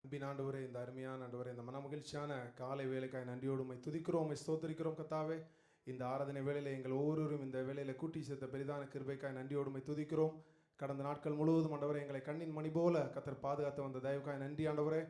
அன்பின் ஆண்டவரே, இந்த அருமையான ஆண்டவரே, இந்த மனமகிழ்ச்சியான காலை வேலைக்காய் நன்றியோடு உம்மை துதிக்கிறோம், உம்மை ஸ்தோத்திரிக்கிறோம் கர்த்தாவே. இந்த ஆராதனை வேளையில் எங்கள் ஒவ்வொருவரும் இந்த வேளையில் கூட்டி சேர்த்த பெரிதான கிருபைக்காய் நன்றியோடு உம்மை துதிக்கிறோம். கடந்த நாட்கள் முழுவதும் ஆண்டவரே எங்களை கண்ணின் மணி போல கர்த்தர் பாதுகாத்து வந்த தயவுக்காய் நன்றி ஆண்டவரே.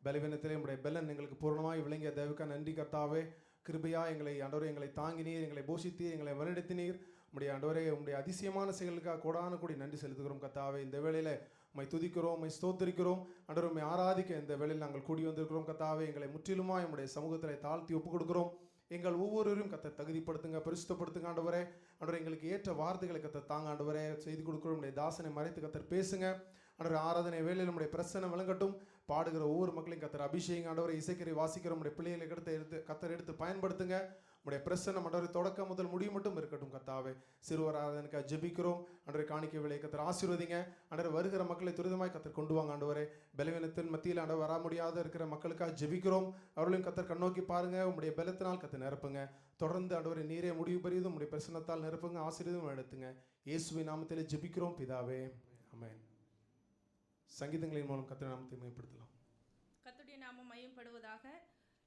பலவீனத்திலே உம்முடைய பெலன் எங்களுக்கு பூரணமாய் விளங்கிய தயவுக்காய் நன்றி கர்த்தாவே. கிருபையா எங்களை ஆண்டவரே எங்களை தாங்கினீர், எங்களை போஷித்தீர், எங்களை வழிநடத்தினீர். உம்முடைய ஆண்டவரே உம்முடைய அதிசயமான செயலுக்காக கோடான கோடி நன்றி செலுத்துகிறோம் கர்த்தாவே. இந்த வேளையில் உம்மை துதிக்கிறோம், உம்மை ஸ்தோத்திரிக்கிறோம் ஆண்டவரே. உம்மை ஆராதிக்க இந்த வேளையில் நாங்கள் கூடி வந்திருக்கிறோம் கர்த்தாவே. எங்களை முற்றிலுமாய் உம்முடைய சமூகத்தில் தாழ்த்தி ஒப்புக் கொடுக்கிறோம். எங்கள் ஒவ்வொருவரையும் கர்த்தர் தகுதிப்படுத்துங்க, பரிசுத்தப்படுத்துங்க ஆண்டவரே. ஆண்டவரே எங்களுக்கு ஏற்ற வார்த்தைகளை கர்த்தர் தாங்க ஆண்டவரே. செய்து கொடுக்கிறோம், உம்முடைய தாசனை மறைத்து கர்த்தர் பேசுங்க ஆண்டவரே. ஆராதனை வேளையில் நம்முடைய பிரசன்னம் விளங்கட்டும். பாடுகிற ஒவ்வொரு மக்களையும் கர்த்தர் அபிஷேகம் ஆண்டவரை, இசைக்கரை வாசிக்கிற நம்முடைய பிள்ளைகளை கர்த்தர் எடுத்து பயன்படுத்துங்க. உடைய பிரசன்னம் ஆண்டவரை தொடக்கம் முதல் முடிவு மட்டும் இருக்கட்டும் கர்த்தாவே. சிறுவர் ஆராதனைக்காக ஜெபிக்கிறோம் ஆண்டவரை. காணிக்கை விலை கர்த்தர் ஆசீர்வதிங்க ஆண்டவரை. வருகிற மக்களை துரிதமாய் கர்த்தர் கொண்டு வாங்க ஆண்டவரே. பலவீனத்தின் மத்தியில் ஆண்டவர் வர முடியாத இருக்கிற மக்களுக்காக ஜெபிக்கிறோம். அவர்களையும் கர்த்தர் கண்ணோக்கி பாருங்க. உங்களுடைய பலத்தினால் கர்த்தர் நிரப்புங்க. தொடர்ந்து ஆண்டவரை நீரே முடிவு பெரியதும் உங்களுடைய பிரசன்னத்தால் நிரப்புங்க, ஆசீர்வாதம் எடுத்துங்க. இயேசுவின் நாமத்திலே ஜெபிக்கிறோம் பிதாவே, ஆமென். சங்கீதங்களின் மூலம் கர்த்தர் நாமத்தை மேம்படுத்தலாம். கர்த்தருடைய நாமம் மையப்படுவதாக.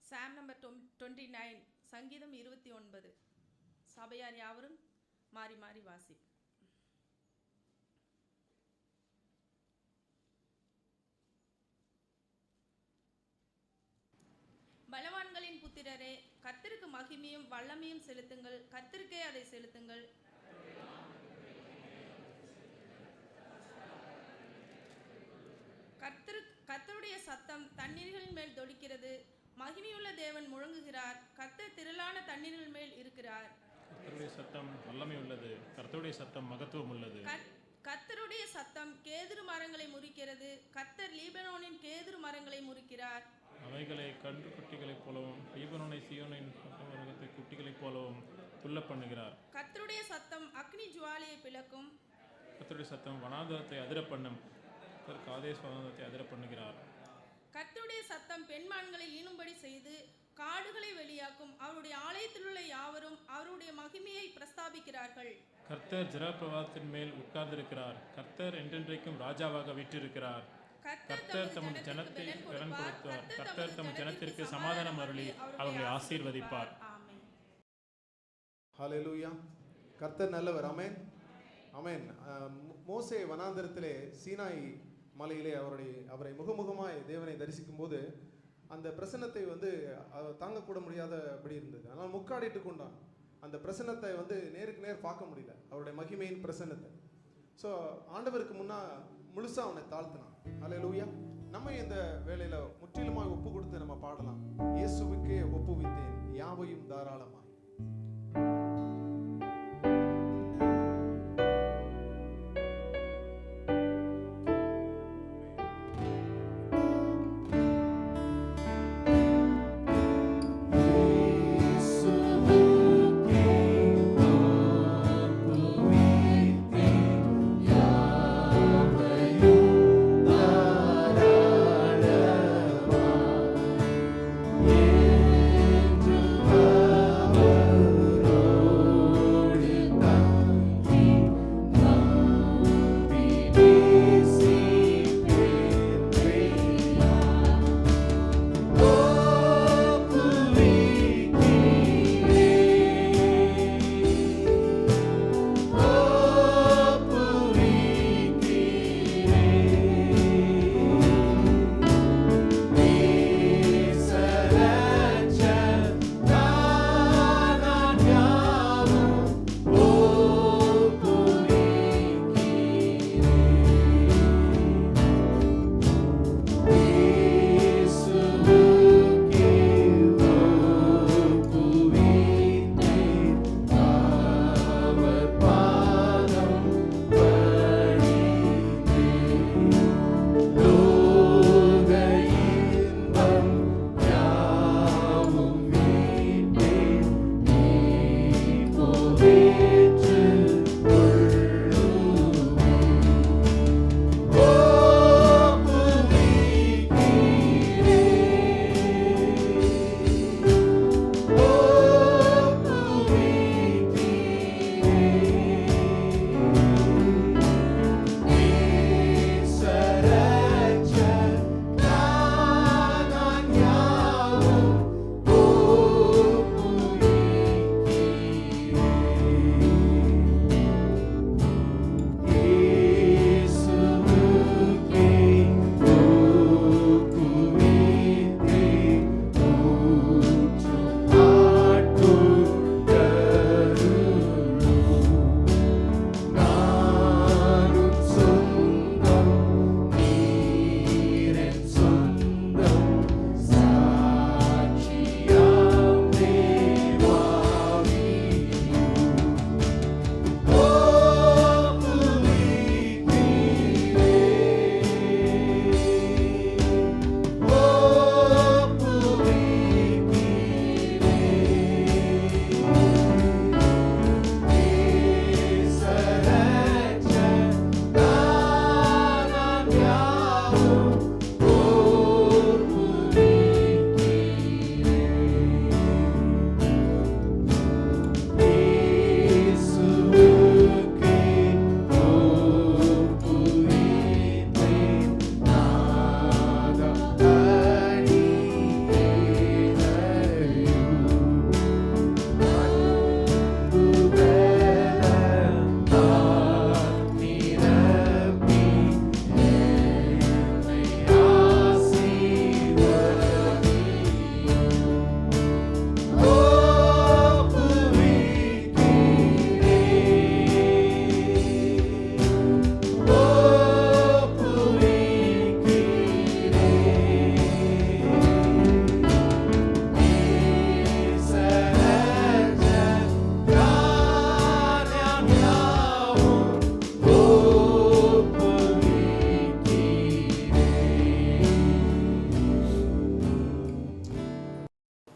சாம் நம்பர் 29, சங்கீதம் 29. சபையார் யாவரும் மாறி மாறி வாசி. பலவான்களின் புத்திரரே, கர்த்தருக்கு மகிமையும் வல்லமையும் செலுத்துங்கள், கர்த்தருக்கே அதை செலுத்துங்கள். கர்த்தருடைய சத்தம் தண்ணீர்களின் மேல் தொடுக்கிறது. மகிமையுள்ள தேவன் முழங்குகிறார். கர்த்தர் திரளான தண்ணீர்கள் மேல் இருக்கிறார். கர்த்தருடைய சத்தம் வல்லமை உள்ளது. கர்த்தருடைய சத்தம் மகத்துவம் உள்ளது. கர்த்தருடைய சத்தம் கேதுரு மரங்களை முறிக்கிறது. கர்த்தர் லீபனோனின் கேதுரு மரங்களை முறிக்கிறார். அவைகளை கன்று குட்டிகளைப் போலவும் லீபனோனை சீயோனின் மரத்தை குட்டிகளைப் போலவும் துள்ள பண்ணுகிறார். கர்த்தருடைய சத்தம் அக்னி ஜுவாலியை பிளக்கும். கர்த்தருடைய சத்தம் வனாந்தரத்தை அதிர பண்ணும். காதேஸ் வனாந்தரத்தை அதிர பண்ணுகிறார். கர்த்தருடைய சத்தம் பெண்மான்களை ஈனும்படி செய்து காடுகளை வெளியாக்கும். அவருடைய ஆலயத்தில் உள்ள யாவரும் அவருடைய மகிமையை பிரஸ்தாபிக்கிறார்கள். கர்த்தர் ஜலப்பிரவாகத்தின் மேல் உட்கார்ந்திருக்கிறார். கர்த்தர் என்றென்றைக்கும் ராஜாவாக வீற்றிருக்கிறார். கர்த்தர் தம் ஜனத்தை பலன் கொடுத்தார். கர்த்தர் தம் ஜனத்திற்கு சமாதானம் அருளி அவர்களை ஆசீர்வதிப்பார். ஹல்லேலூயா. கர்த்தர் நல்லவர். ஆமென், ஆமென். மோசே வனாந்தரத்திலே சீனாய் மலையிலே அவரை முகமுகமாய் தேவனை தரிசிக்கும் போது அந்த பிரசன்னத்தை தாங்கக்கூட முடியாதபடி இருந்தது. ஆனால் முக்காடிட்டு கொண்டான். அந்த பிரசன்னத்தை நேருக்கு நேர் பார்க்க முடியல, அவருடைய மகிமையின் பிரசன்னத்தை. ஸோ ஆண்டவருக்கு முழுசாக அவனை தாழ்த்தினான். ஹல்லேலூயா. நம்ம இந்த வேளையில் முற்றிலுமாய் ஒப்பு கொடுத்து நம்ம பாடலாம். இயேசுவுக்கே ஒப்புவித்தேன் யாவையும் தாராளமாய். Yeah.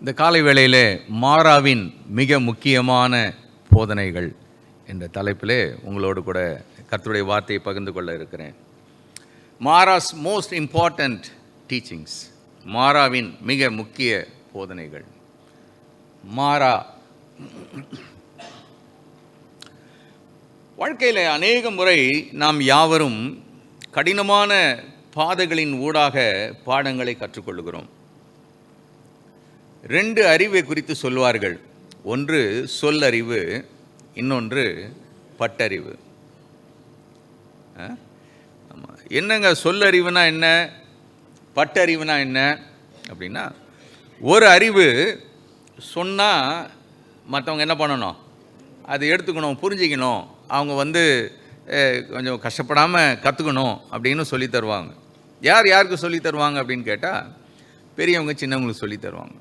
இந்த காலை வேளையிலே மாராவின் மிக முக்கியமான போதனைகள் என்ற தலைப்பிலே உங்களோடு கூட கர்த்தருடைய வார்த்தையை பகிர்ந்து கொள்ள இருக்கிறேன். மாராஸ் மோஸ்ட் இம்பார்ட்டண்ட் டீச்சிங்ஸ், மாராவின் மிக முக்கிய போதனைகள். மாரா வாழ்க்கையில் அநேக முறை நாம் யாவரும் கடினமான பாதைகளின் ஊடாக பாடங்களை கற்றுக்கொள்கிறோம். 2 அறிவை குறித்து சொல்வார்கள். ஒன்று சொல்லறிவு, இன்னொன்று பட்டறிவு. என்னங்க சொல்லறிவுனா என்ன, பட்டறிவுனா என்ன அப்படின்னா, ஒரு அறிவு சொன்னால் மற்றவங்க என்ன பண்ணணும், அதை எடுத்துக்கணும், புரிஞ்சிக்கணும், அவங்க கொஞ்சம் கஷ்டப்படாமல் கற்றுக்கணும் அப்படின்னு சொல்லி தருவாங்க. யாருக்கு சொல்லி தருவாங்க அப்படின்னு கேட்டால், பெரியவங்க சின்னவங்களுக்கு சொல்லி தருவாங்க.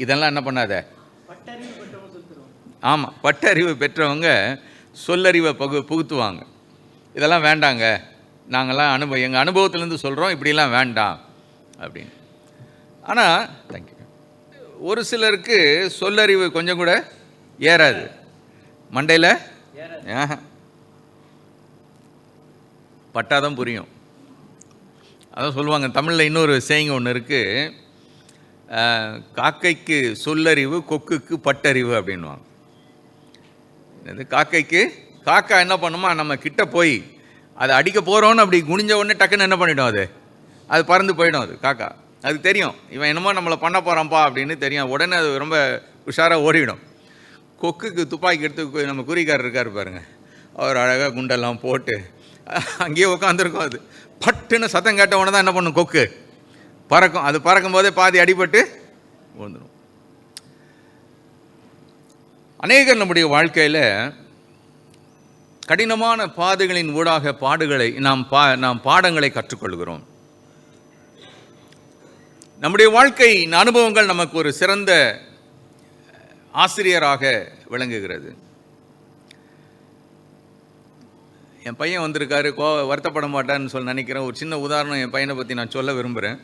இதெல்லாம் என்ன பண்ணாத, ஆமாம், பட்டறிவு பெற்றவங்க சொல்லறிவை புகுத்துவாங்க. இதெல்லாம் வேண்டாங்க, நாங்கள்லாம் எங்கள் அனுபவத்திலேருந்து சொல்கிறோம், இப்படிலாம் வேண்டாம் அப்படின்னு. ஆனால் தேங்க்யூ, ஒரு சிலருக்கு சொல்லறிவு கொஞ்சம் கூட ஏறாது, மண்டையில் பட்டாதான் புரியும். அதான் சொல்லுவாங்க, தமிழில் இன்னொரு சேயிங் ஒன்று இருக்குது, காக்கைக்கு சொல்லறிவு, கொக்குக்கு பட்டறிவு அப்படின்வாங்க. இது காக்கா என்ன பண்ணுமா, நம்ம கிட்ட போய் அதை அடிக்க போகிறோன்னு அப்படி குனிஞ்ச உடனே டக்குன்னு என்ன பண்ணிடும், அது பறந்து போயிடும். அது காக்கா, அது தெரியும் இவன் என்னமோ நம்மளை பண்ண போகிறான்ப்பா அப்படின்னு தெரியும், உடனே அது ரொம்ப உஷாராக ஓடிவிடும். கொக்குக்கு துப்பாக்கி எடுத்து நம்ம குறிக்காரர் இருக்கார் பாருங்க, அவர் அழகாக குண்டெல்லாம் போட்டு அங்கேயே உட்காந்துருக்கும். அது பட்டுன்னு சத்தம் கேட்ட உடனே தான் என்ன பண்ணும், கொக்கு பறக்கும். அது பறக்கும் போதே பாதி அடிபட்டு விழுந்துடும். அநேகர் நம்முடைய வாழ்க்கையில் கடினமான பாதைகளின் ஊடாக நாம் பாடங்களை கற்றுக்கொள்கிறோம். நம்முடைய வாழ்க்கையின் அனுபவங்கள் நமக்கு ஒரு சிறந்த ஆசிரியராக விளங்குகிறது. என் பையன் வந்திருக்காரு, வருத்தப்பட மாட்டான்னு சொல்லி நினைக்கிறேன். ஒரு சின்ன உதாரணம் என் பையனை பற்றி நான் சொல்ல விரும்புகிறேன்.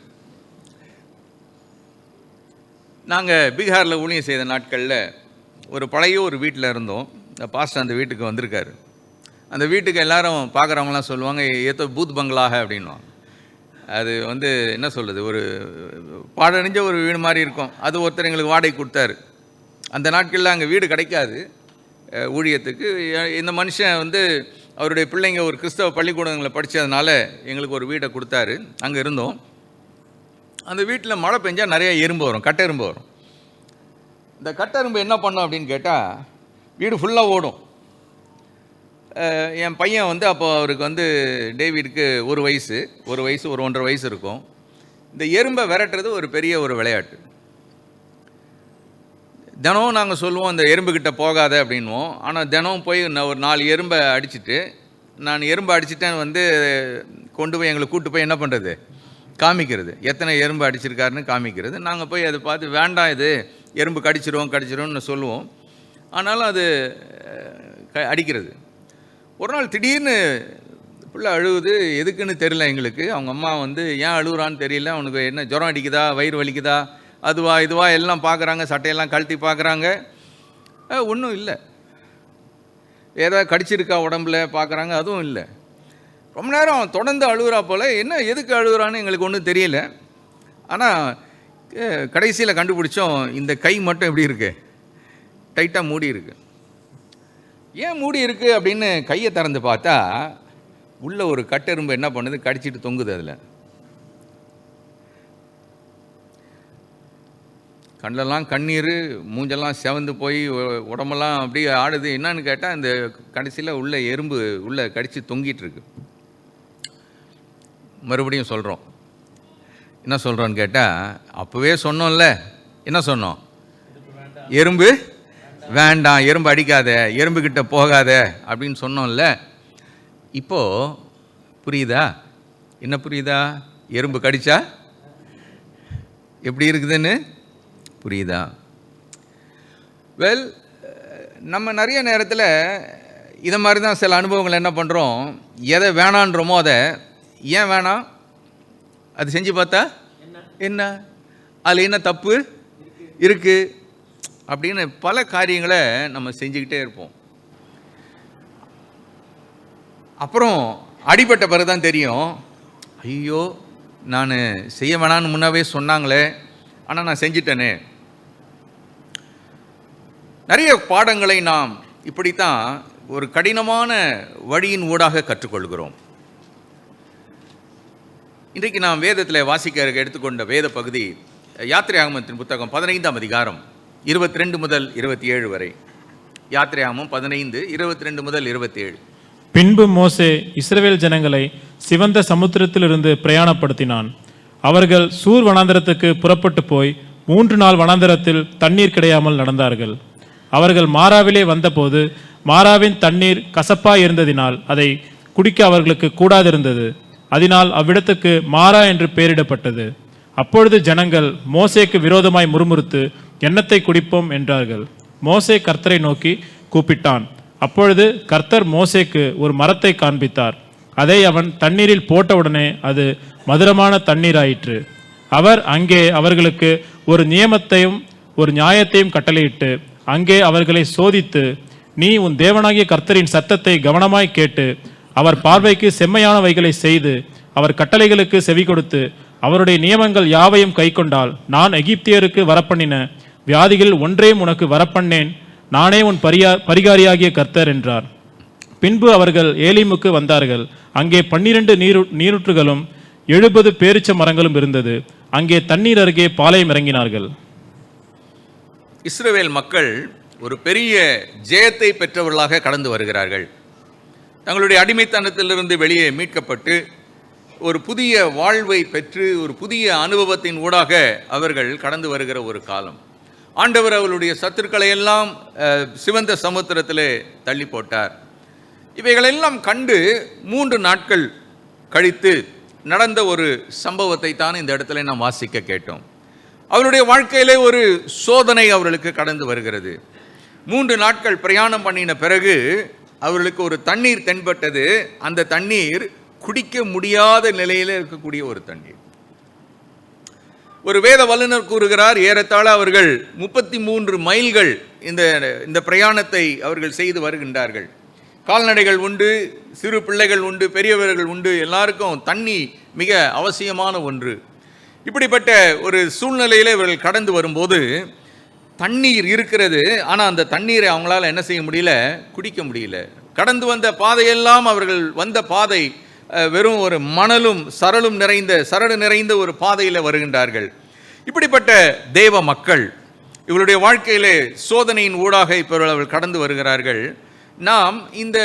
நாங்கள் பீகாரில் ஊழியம் செய்த நாட்களில் பழைய ஒரு வீட்டில் இருந்தோம். பாஸ்டர் அந்த வீட்டுக்கு வந்திருக்காரு. அந்த வீட்டுக்கு எல்லாரும் பார்க்குறவங்களாம் சொல்லுவாங்க, ஏதோ பூத் பங்களாக அப்படின்வாங்க. அது என்ன சொல்கிறது, ஒரு பாடணிஞ்ச ஒரு வீடு மாதிரி இருக்கும். அது ஒருத்தர் எங்களுக்கு வாடகை கொடுத்தாரு. அந்த நாட்களில் அங்கே வீடு கிடைக்காது ஊழியத்துக்கு. இந்த மனுஷன் அவருடைய பிள்ளைங்க ஒரு கிறிஸ்தவ பள்ளிக்கூடங்களில் படித்ததுனால எங்களுக்கு ஒரு வீடை கொடுத்தாரு. அங்கே இருந்தோம். அந்த வீட்டில் மழை பெஞ்சால் நிறைய எறும்பு வரும், கட்டெரும்பு வரும். இந்த கட்டெரும்பு என்ன பண்ணும் அப்படின்னு கேட்டால், வீடு ஃபுல்லாக ஓடும். என் பையன் அப்போ அவருக்கு டேவிடுக்கு ஒரு வயசு 1.5 வயசு இருக்கும். இந்த எறும்பை விரட்டுறது ஒரு பெரிய விளையாட்டு. தினம் நாங்கள் சொல்லுவோம், இந்த எறும்புக்கிட்ட போகாத அப்படின்வோம். ஆனால் தினம் போய் ஒரு 4 எறும்பை அடிச்சுட்டு, நான் எறும்பை அடிச்சுட்டேன்னு கொண்டு போய் எங்களை கூப்பிட்டு போய் என்ன பண்ணுறது, காமிக்கிறது, எத்தனை எறும்பு அடிச்சிருக்காருன்னு காமிக்கிறது. நாங்கள் போய் அதை பார்த்து, வேண்டாம் இது எறும்பு கடிச்சிரும்னு சொல்லுவோம். ஆனாலும் அது அடிக்கிறது. ஒரு நாள் திடீர்னு பிள்ளை அழுகுது, எதுக்குன்னு தெரியல எங்களுக்கு. அவங்க அம்மா ஏன் அழுகுறான்னு தெரியல, அவனுக்கு என்ன ஜுரம் அடிக்குதா, வயிறு வலிக்குதா, இதுவா எல்லாம் பார்க்குறாங்க, சட்டையெல்லாம் கழட்டி பார்க்குறாங்க, ஒன்றும் இல்லை. ஏதாவது கடிச்சிருக்கா உடம்புல பார்க்குறாங்க, அதுவும் இல்லை. ரொம்ப நேரம் தொடர்ந்து அழுகுறா போல். என்ன எதுக்கு அழுகுறான்னு எங்களுக்கு ஒன்றும் தெரியல. ஆனால் கடைசியில் கண்டுபிடிச்சோம், இந்த கை மட்டும் எப்படி இருக்கு, டைட்டாக மூடி இருக்கு. ஏன் மூடி இருக்குது அப்படின்னு கையை திறந்து பார்த்தா, உள்ள ஒரு கட்டெரும்பு என்ன பண்ணுது, கடிச்சிட்டு தொங்குது. அதில் கண்ணெல்லாம் கண்ணீர், மூஞ்செல்லாம் செவந்து போய் உடம்பெல்லாம் அப்படியே ஆடுது. என்னன்னு கேட்டால், இந்த கடைசியில் உள்ள எறும்பு உள்ளே கடித்து தொங்கிட்டு இருக்கு. மறுபடியும் சொல்கிறோம், என்ன சொல்கிறோன்னு கேட்டால், அப்போவே சொன்னோம்ல, என்ன சொன்னோம், எறும்பு வேண்டாம், எறும்பு அடிக்காத, எறும்புக்கிட்ட போகாத அப்படின்னு சொன்னோம்ல. இப்போது புரியுதா, என்ன புரியுதா, எறும்பு கடிச்சா எப்படி இருக்குதுன்னு புரியுதா? வெல், நம்ம நிறைய நேரத்தில் இதை மாதிரி தான் சில அனுபவங்கள் என்ன பண்ணுறோம், எதை வேணான்றோமோ அதை ஏன் வேணாம், அது செஞ்சு பார்த்தா என்ன, அதில் என்ன தப்பு இருக்குது அப்படின்னு பல காரியங்களை நம்ம செஞ்சுக்கிட்டே இருப்போம். அப்புறம் அடிபட்ட பிறகு தான் தெரியும், ஐயோ நான் செய்ய வேணான்னு முன்னாவே சொன்னாங்களே, ஆனால் நான் செஞ்சிட்டேனே. நிறைய பாடங்களை நாம் இப்படித்தான் ஒரு கடினமான வழியின் ஊடாக கற்றுக்கொள்கிறோம். இன்றைக்கு நாம் வேதத்தில் வாசிக்க எடுத்துக்கொண்ட வேத பகுதி யாத்திரையாகமத்தின் புத்தகம் 15ஆம் அதிகாரம் 22 முதல் 27 வரை. யாத்திரையாகமம் 15, 22 முதல் 27. பின்பு மோசே இஸ்ரவேல் ஜனங்களை சிவந்த சமுத்திரத்திலிருந்து பிரயாணப்படுத்தினான். அவர்கள் சூர் வனாந்தரத்துக்கு புறப்பட்டு போய் 3 நாள் வனாந்தரத்தில் தண்ணீர் கிடையாமல் நடந்தார்கள். அவர்கள் மாராவிலே வந்தபோது மாராவின் தண்ணீர் கசப்பாய் இருந்ததினால் அதை குடிக்க அவர்களுக்கு கூடாதிருந்தது. அதனால் அவ்விடத்துக்கு மாரா என்று பெயரிடப்பட்டது. அப்பொழுது ஜனங்கள் மோசேக்கு விரோதமாய் முறுமுறுத்து எண்ணத்தை குடிப்போம் என்றார்கள். மோசே கர்த்தரை நோக்கி கூப்பிட்டான். அப்பொழுது கர்த்தர் மோசேக்கு ஒரு மரத்தை காண்பித்தார். அதை அவன் தண்ணீரில் போட்டவுடனே அது மதுரமான தண்ணீராயிற்று. அவர் அங்கே அவர்களுக்கு ஒரு நியமத்தையும் ஒரு நியாயத்தையும் கட்டளையிட்டு அங்கே அவர்களை சோதித்து, நீ உன் தேவனாகிய கர்த்தரின் சத்தத்தை கவனமாய் கேட்டு அவர் பார்வைக்கு செம்மையானவைகளை செய்து அவர் கட்டளைகளுக்கு செவி கொடுத்து அவருடைய நியமங்கள் யாவையும் கைக்கொண்டால் நான் எகிப்தியருக்கு வரப்பண்ணின வியாதிகள் ஒன்றையும் உனக்கு வரப்பண்ணேன், நானே உன் பரிகாரியாகிய கர்த்தர் என்றார். பின்பு அவர்கள் ஏலிமுக்கு வந்தார்கள். அங்கே 12 நீரூற்றுகளும் 70 பேரிச்ச மரங்களும் இருந்தது. அங்கே தண்ணீர் அருகே பாளையம் இறங்கினார்கள். இஸ்ரவேல் மக்கள் ஒரு பெரிய ஜெயத்தை பெற்றவர்களாக கடந்து வருகிறார்கள். தங்களுடைய அடிமைத்தனத்திலிருந்து வெளியே மீட்கப்பட்டு ஒரு புதிய வாழ்வை பெற்று ஒரு புதிய அனுபவத்தின் ஊடாக அவர்கள் கடந்து வருகிற ஒரு காலம். ஆண்டவர் அவர்களுடைய சத்துருக்களை எல்லாம் சிவந்த சமுத்திரத்திலே தள்ளி போட்டார். இவைகளெல்லாம் கண்டு 3 நாட்கள் கழித்து நடந்த ஒரு சம்பவத்தை தான் இந்த இடத்துல நாம் வாசிக்க கேட்டோம். அவருடைய வாழ்க்கையிலே ஒரு சோதனை அவர்களுக்கு கடந்து வருகிறது. 3 நாட்கள் பிரயாணம் பண்ணின பிறகு அவர்களுக்கு ஒரு தண்ணீர் தென்பட்டது. அந்த தண்ணீர் குடிக்க முடியாத நிலையில் இருக்கக்கூடிய ஒரு தண்ணீர். ஒரு வேத வல்லுநர் கூறுகிறார், ஏறத்தாழ அவர்கள் 33 மைல்கள் இந்த பிரயாணத்தை அவர்கள் செய்து வருகின்றார்கள். கால்நடைகள் உண்டு, சிறு பிள்ளைகள் உண்டு, பெரியவர்கள் உண்டு, எல்லாருக்கும் தண்ணி மிக அவசியமான ஒன்று. இப்படிப்பட்ட ஒரு சூழ்நிலையில் இவர்கள் கடந்து வரும்போது தண்ணீர் இருக்கிறது, ஆனால் அந்த தண்ணீரை அவங்களால என்ன செய்ய முடியல, குடிக்க முடியல. கடந்து வந்த பாதையெல்லாம் அவர்கள் வந்த பாதை வெறும் ஒரு மணலும் சரடு நிறைந்த ஒரு பாதையில் வருகின்றார்கள். இப்படிப்பட்ட தேவ மக்கள் இவருடைய வாழ்க்கையிலே சோதனையின் ஊடாக இப்போ அவர்கள் கடந்து வருகிறார்கள். நாம் இந்த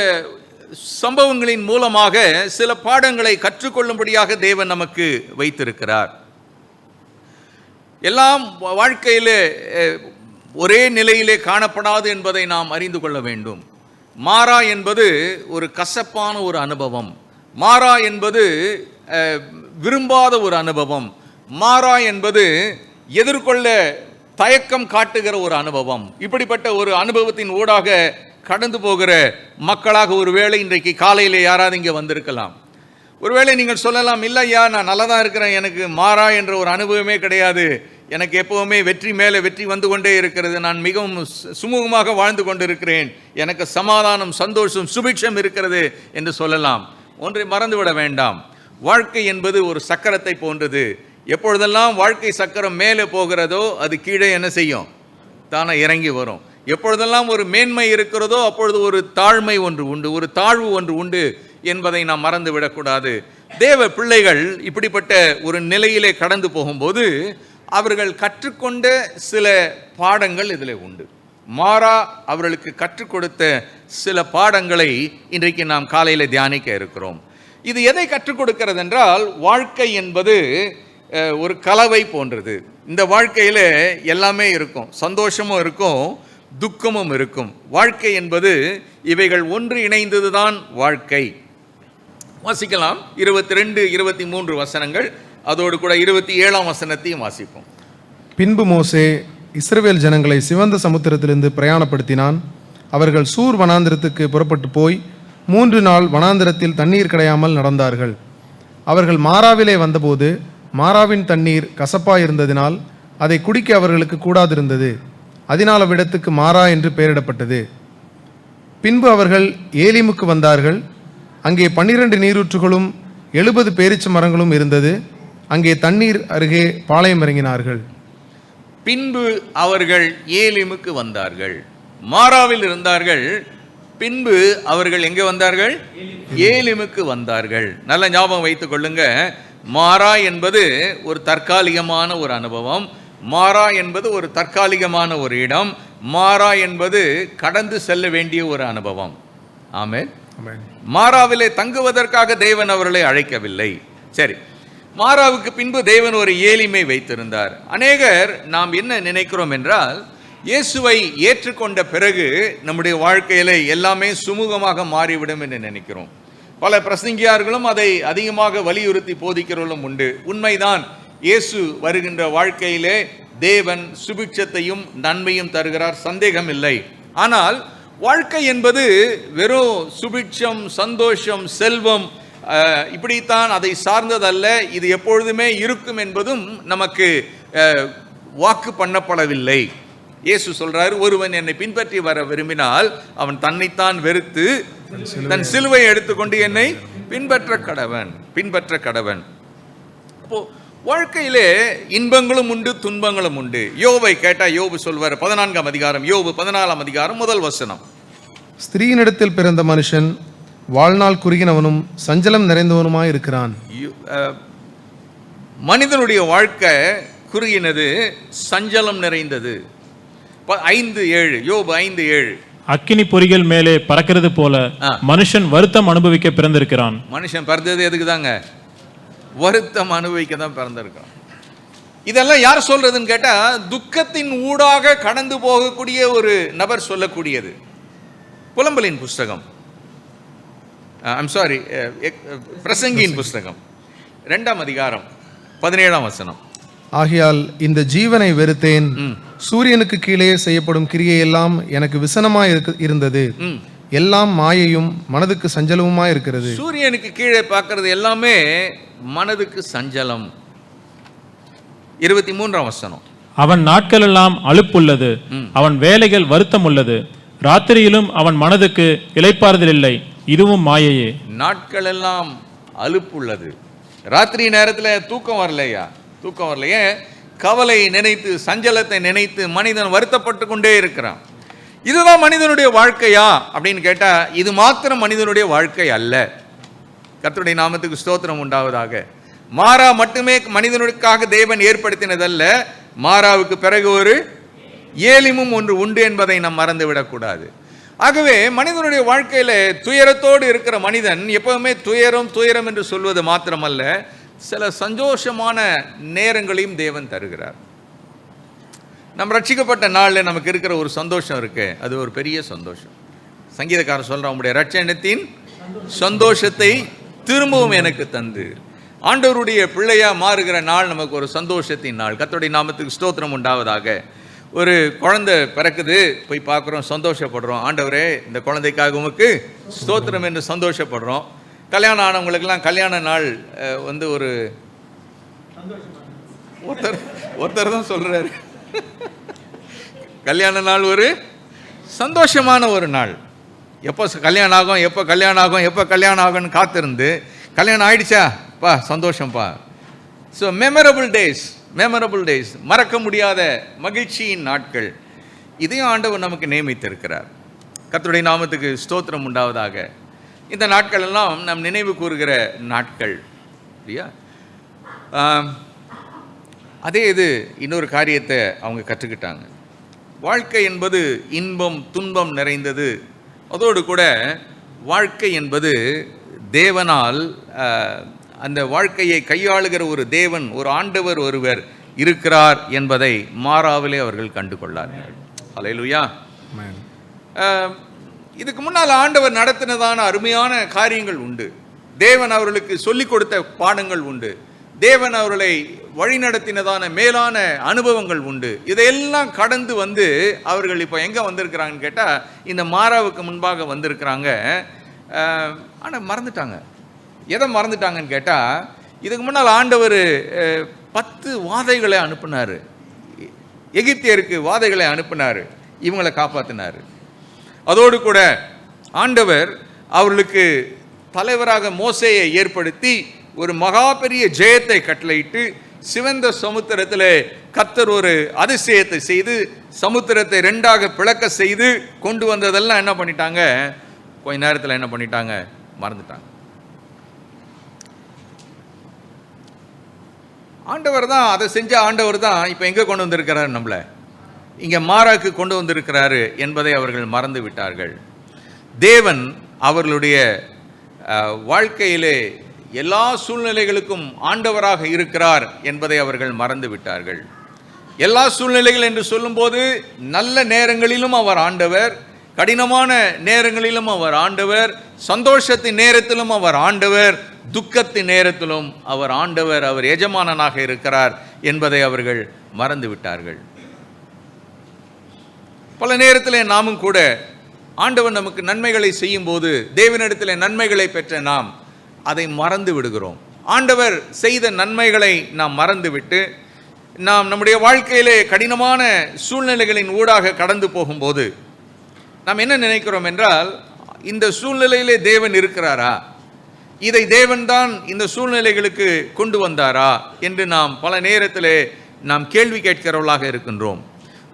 சம்பவங்களின் மூலமாக சில பாடங்களை கற்றுக்கொள்ளும்படியாக தேவன் நமக்கு வைத்திருக்கிறார். எல்லாம் வாழ்க்கையிலே ஒரே நிலையிலே காணப்படாது என்பதை நாம் அறிந்து கொள்ள வேண்டும். மாரா என்பது ஒரு கசப்பான ஒரு அனுபவம். மாரா என்பது விரும்பாத ஒரு அனுபவம். மாரா என்பது எதிர்கொள்ள தயக்கம் காட்டுகிற ஒரு அனுபவம். இப்படிப்பட்ட ஒரு அனுபவத்தின் ஊடாக கடந்து போகிற மக்களாக ஒருவேளை இன்றைக்கு காலையில் யாராவது இங்கே வந்திருக்கலாம். ஒருவேளை நீங்கள் சொல்லலாம், இல்லையா நான் நல்லா தான் இருக்கிறேன், எனக்கு மாறா என்ற ஒரு அனுபவமே கிடையாது, எனக்கு எப்போவுமே வெற்றி மேலே வெற்றி வந்து கொண்டே இருக்கிறது, நான் மிகவும் சுமூகமாக வாழ்ந்து கொண்டிருக்கிறேன், எனக்கு சமாதானம், சந்தோஷம், சுபிட்சம் இருக்கிறது என்று சொல்லலாம். ஒன்றை மறந்துவிட வேண்டாம், வாழ்க்கை என்பது ஒரு சக்கரத்தை போன்றது. எப்பொழுதெல்லாம் வாழ்க்கை சக்கரம் மேலே போகிறதோ அது கீழே என்ன செய்யும், தானே இறங்கி வரும். எப்பொழுதெல்லாம் ஒரு மேன்மை இருக்கிறதோ அப்பொழுது ஒரு தாழ்மை ஒன்று உண்டு, ஒரு தாழ்வு ஒன்று உண்டு என்பதை நாம் மறந்து விடக்கூடாது. தேவ பிள்ளைகள் இப்படிப்பட்ட ஒரு நிலையிலே கடந்து போகும்போது அவர்கள் கற்றுக்கொண்ட சில பாடங்கள் இதில் உண்டு. மாறா அவர்களுக்கு கற்றுக் கொடுத்த சில பாடங்களை இன்றைக்கு நாம் காலையில் தியானிக்க இருக்கிறோம். இது எதை கற்றுக் கொடுக்கிறது என்றால், வாழ்க்கை என்பது ஒரு கலவை போன்றது. இந்த வாழ்க்கையில் எல்லாமே இருக்கும், சந்தோஷமும் இருக்கும், துக்கமும் இருக்கும். வாழ்க்கை என்பது இவைகள் ஒன்று இணைந்தது தான் வாழ்க்கை. வாசிக்கலாம் 22, 23 வசனங்கள், அதோடு கூட 27ஆம் வசனத்தையும் வாசிப்போம். பின்பு மோசே இஸ்ரவேல் ஜனங்களை சிவந்த சமுத்திரத்திலிருந்து பிரயாணப்படுத்தினான். அவர்கள் சூர் வனாந்திரத்துக்கு புறப்பட்டு போய் 3 நாள் வனாந்திரத்தில் தண்ணீர் கிடையாமல் நடந்தார்கள். அவர்கள் மாராவிலே வந்தபோது மாராவின் தண்ணீர் கசப்பாயிருந்ததினால் அதை குடிக்க அவர்களுக்கு கூடாதிருந்தது. அதனால் அவ்விடத்துக்கு மாரா என்று பெயரிடப்பட்டது. பின்பு அவர்கள் ஏலிமுக்கு வந்தார்கள். அங்கே 12 நீரூற்றுகளும் 70 பேரீச்ச மரங்களும் இருந்தது. அங்கே தண்ணீர் அருகே பாளையம் இறங்கினார்கள். பின்பு அவர்கள் ஏலிமுக்கு வந்தார்கள். மாராவில் இருந்தார்கள். பின்பு அவர்கள் எங்கே வந்தார்கள்? ஏலிமுக்கு வந்தார்கள். நல்ல ஞாபகம் வைத்துக் கொள்ளுங்க. மாரா என்பது ஒரு தற்காலிகமான ஒரு அனுபவம். மாரா என்பது ஒரு தற்காலிகமான ஒரு இடம். மாரா என்பது கடந்து செல்ல வேண்டிய ஒரு அனுபவம். ஆமென். மாராவிலே தங்குவதற்காக தேவன் அவர்களை அழைக்கவில்லை. சரி, மாராவுக்கு பின்பு தேவன் ஒரு ஏலிமை வைத்திருந்தார். அநேகர் நாம் என்ன நினைக்கிறோம் என்றால், இயேசுவை ஏற்றுக்கொண்ட பிறகு நம்முடைய வாழ்க்கையில எல்லாமே சுமூகமாக மாறிவிடும் என்று நினைக்கிறோம். பல பிரசங்கியார்களும் அதை அதிகமாக வலியுறுத்தி போதிக்கிறவர்களும் உண்டு. உண்மைதான், இயேசு வருகின்ற வாழ்க்கையிலே தேவன் சுபிட்சத்தையும் நன்மையும் தருகிறார், சந்தேகம் இல்லை. ஆனால் வாழ்க்கை என்பது வெறும் சுபிட்சம், சந்தோஷம், செல்வம் இப்படித்தான், அதை சார்ந்ததல்ல. இது எப்பொழுதுமே இருக்கும் என்பதும் நமக்கு வாக்கு பண்ணப்படவில்லை. இயேசு சொல்றாரு, ஒருவன் என்னை பின்பற்றி வர விரும்பினால் அவன் தன்னைத்தான் வெறுத்து தன் சிலுவையை எடுத்துக்கொண்டு என்னை பின்பற்ற கடவன். அப்போ வாழ்க்கையிலே இன்பங்களும் உண்டு, துன்பங்களும் உண்டு. யோபை கேட்டா யோபு சொல்வார், 14ஆம் அதிகாரம், யோபு 14ஆம் அதிகாரம் 1 வசனம். ஸ்திரீயினிடத்தில் பிறந்த மனுஷன் வாழ்நாள் குறுகினவனும் சஞ்சலம் நிறைந்தவனுமாய் இருக்கிறான். மனிதனுடைய வாழ்க்கை குறுகினது, சஞ்சலம் நிறைந்தது. 5:7 யோபு 5:7. அக்கினி பொறிகள் மேலே பறக்கிறது போல மனுஷன் வருத்தம் அனுபவிக்க பிறந்திருக்கிறான். மனுஷன் பிறந்தது எதுக்கு தாங்க? வருத்தம் அனுபவிக்க தான் பிறந்திருக்கான். இதெல்லாம் யார் சொல்றதுன்னு கேட்டா, துக்கத்தின் ஊடாக கடந்து போகக்கூடிய ஒரு நபர் சொல்லக்கூடியது. புலம்பலின் புஸ்தகம், பிரசங்கியின் புஸ்தகம் 2ஆம் அதிகாரம் 17ஆம் வசனம். ஆகையால் இந்த ஜீவனை வெறுத்தேன், சூரியனுக்கு கீழே செய்யப்படும் கிரியையெல்லாம் எனக்கு விசனமாய் இருந்தது, எல்லாம் மாயையும் மனதுக்கு சஞ்சலமுமாய் இருக்கிறது. சூரியனுக்கு கீழே பார்க்கிறது எல்லாமே மனதுக்கு சஞ்சலம். 23ஆம் வசனம். அவன் நாட்கள் எல்லாம் அலுப்புள்ளது, அவன் வேலைகள் வருத்தம் உள்ளது, ராத்திரியிலும் அவன் மனதுக்கு இளைப்பாறுதல் இல்லை, இதுவும் மாயையே. நாட்கள் எல்லாம் அலுப்புள்ளது, ராத்திரி நேரத்தில் தூக்கம் வரலையா? தூக்கம் வரலையே. கவலை நினைத்து, சஞ்சலத்தை நினைத்து மனிதன் வருத்தப்பட்டு கொண்டே இருக்கிறான். இதுதான் மனிதனுடைய வாழ்க்கையா அப்படின்னு கேட்டா, இது மாத்திரம் மனிதனுடைய வாழ்க்கை அல்ல. கர்த்தருடைய நாமத்துக்கு ஸ்தோத்திரம் உண்டாவதாக. மாரா மட்டுமே மனிதனுக்காக தேவன் ஏற்படுத்தினதல்ல. மாராவுக்கு பிறகு ஒரு ஏலிமும் ஒன்று உண்டு என்பதை நாம் மறந்துவிடக்கூடாது. ஆகவே மனிதனுடைய வாழ்க்கையில துயரத்தோடு இருக்கிற மனிதன் எப்பவுமே துயரம் என்று சொல்வது மாத்திரமல்ல, சில சந்தோஷமான நேரங்களையும் தேவன் தருகிறார். நம்ம ரட்சிக்கப்பட்ட நாளில் நமக்கு இருக்கிற ஒரு சந்தோஷம் இருக்கு, அது ஒரு பெரிய சந்தோஷம். சங்கீதக்காரர் சொல்றான், உங்களுடைய ரட்சணத்தின் சந்தோஷத்தை திரும்பவும் எனக்கு தந்து. ஆண்டவருடைய பிள்ளையா மாறுகிற நாள் நமக்கு ஒரு சந்தோஷத்தின் நாள். கர்த்தருடைய நாமத்துக்கு ஸ்தோத்திரம் உண்டாவதாக. ஒரு குழந்தை பிறக்குது, போய் பார்க்குறோம், சந்தோஷப்படுறோம். ஆண்டவரே, இந்த குழந்தைக்காக உமக்கு ஸ்தோத்திரம் என்று சந்தோஷப்படுறோம். கல்யாணம் ஆனவங்களுக்கெல்லாம் கல்யாண நாள் வந்து ஒரு ஒருத்தர் தான் சொல்றாரு, கல்யாண நாள் ஒரு சந்தோஷமான ஒரு நாள். எப்போ கல்யாணம் ஆகும், எப்போ கல்யாணம் ஆகும், எப்போ கல்யாணம் ஆகும்னு காத்திருந்து கல்யாணம் ஆயிடுச்சா பா, சந்தோஷம்ப்பா. ஸோ மெமரபிள் டேஸ், மறக்க முடியாத மகிழ்ச்சியின் நாட்கள். இதையும் ஆண்டவர் நமக்கு நியமித்திருக்கிறார். கர்த்தருடைய நாமத்துக்கு ஸ்தோத்திரம் உண்டாவதாக. இந்த நாட்கள் எல்லாம் நாம் நினைவு கூறுகிற நாட்கள் இல்லையா? அதே இது இன்னொரு காரியத்தை அவங்க கற்றுக்கிட்டாங்க. வாழ்க்கை என்பது இன்பம் துன்பம் நிறைந்தது. அதோடு கூட வாழ்க்கை என்பது தேவனால், அந்த வாழ்க்கையை கையாளுகிற ஒரு தேவன், ஒரு ஆண்டவர் ஒருவர் இருக்கிறார் என்பதை மாராவிலே அவர்கள் கண்டு கொள்ளார்கள். அல்லேலூயா. இதுக்கு முன்னால் ஆண்டவர் நடத்தினதான அருமையான காரியங்கள் உண்டு. தேவன் அவர்களுக்கு சொல்லிக் கொடுத்த பாடங்கள் உண்டு. தேவன் அவர்களை வழிநடத்தினதான மேலான அனுபவங்கள் உண்டு. இதையெல்லாம் கடந்து வந்து அவர்கள் இப்போ எங்கே வந்திருக்கிறாங்கன்னு கேட்டால், இந்த மாராவுக்கு முன்பாக வந்திருக்கிறாங்க. ஆனால் மறந்துட்டாங்க. எதை மறந்துட்டாங்கன்னு கேட்டால், இதுக்கு முன்னால் ஆண்டவர் 10 வாதைகளை அனுப்பினார். எகிப்தியருக்கு வாதைகளை அனுப்பினார், இவங்களை காப்பாற்றினார். அதோடு கூட ஆண்டவர் அவர்களுக்கு தலைவராக மோசேயை ஏற்படுத்தி ஒரு மகா பெரிய ஜெயத்தை கட்டளையிட்டு சிவந்த சமுத்திரத்தில் கர்த்தர் ஒரு அதிசயத்தை செய்து சமுத்திரத்தை 2ஆக பிளக்க செய்து கொண்டு வந்ததெல்லாம் என்ன பண்ணிட்டாங்க, கொஞ்ச நேரத்தில் என்ன பண்ணிட்டாங்க, மறந்துட்டாங்க. ஆண்டவர் தான் அதை செஞ்ச ஆண்டவர் தான் இப்போ எங்கே கொண்டு வந்திருக்கிறாரு, நம்மளை இங்கே மாறாக்கு கொண்டு வந்திருக்கிறாரு என்பதை அவர்கள் மறந்து விட்டார்கள். தேவன் அவர்களுடைய வாழ்க்கையிலே எல்லா சூழ்நிலைகளுக்கும் ஆண்டவராக இருக்கிறார் என்பதை அவர்கள் மறந்து விட்டார்கள். எல்லா சூழ்நிலைகள் என்று சொல்லும்போது நல்ல நேரங்களிலும் அவர் ஆண்டவர், கடினமான நேரங்களிலும் அவர் ஆண்டவர், சந்தோஷத்தின் நேரத்திலும் அவர் ஆண்டவர், துக்கத்தின் நேரத்திலும் அவர் ஆண்டவர், அவர் எஜமானனாக இருக்கிறார் என்பதை அவர்கள் மறந்து விட்டார்கள். பல நேரத்தில் நாமும் கூட ஆண்டவர் நமக்கு நன்மைகளை செய்யும் போது தேவனிடத்தில் நன்மைகளை பெற்ற நாம் அதை மறந்து விடுகிறோம். ஆண்டவர் செய்த நன்மைகளை நாம் மறந்துவிட்டு நாம் நம்முடைய வாழ்க்கையிலே கடினமான சூழ்நிலைகளின் ஊடாக கடந்து போகும்போது நாம் என்ன நினைக்கிறோம் என்றால், இந்த சூழ்நிலையிலே தேவன் இருக்கிறாரா, இதை தேவன்தான் இந்த சூழ்நிலைகளுக்கு கொண்டு வந்தாரா என்று நாம் பல நேரத்திலே நாம் கேள்வி கேட்கிறவர்களாக இருக்கின்றோம்.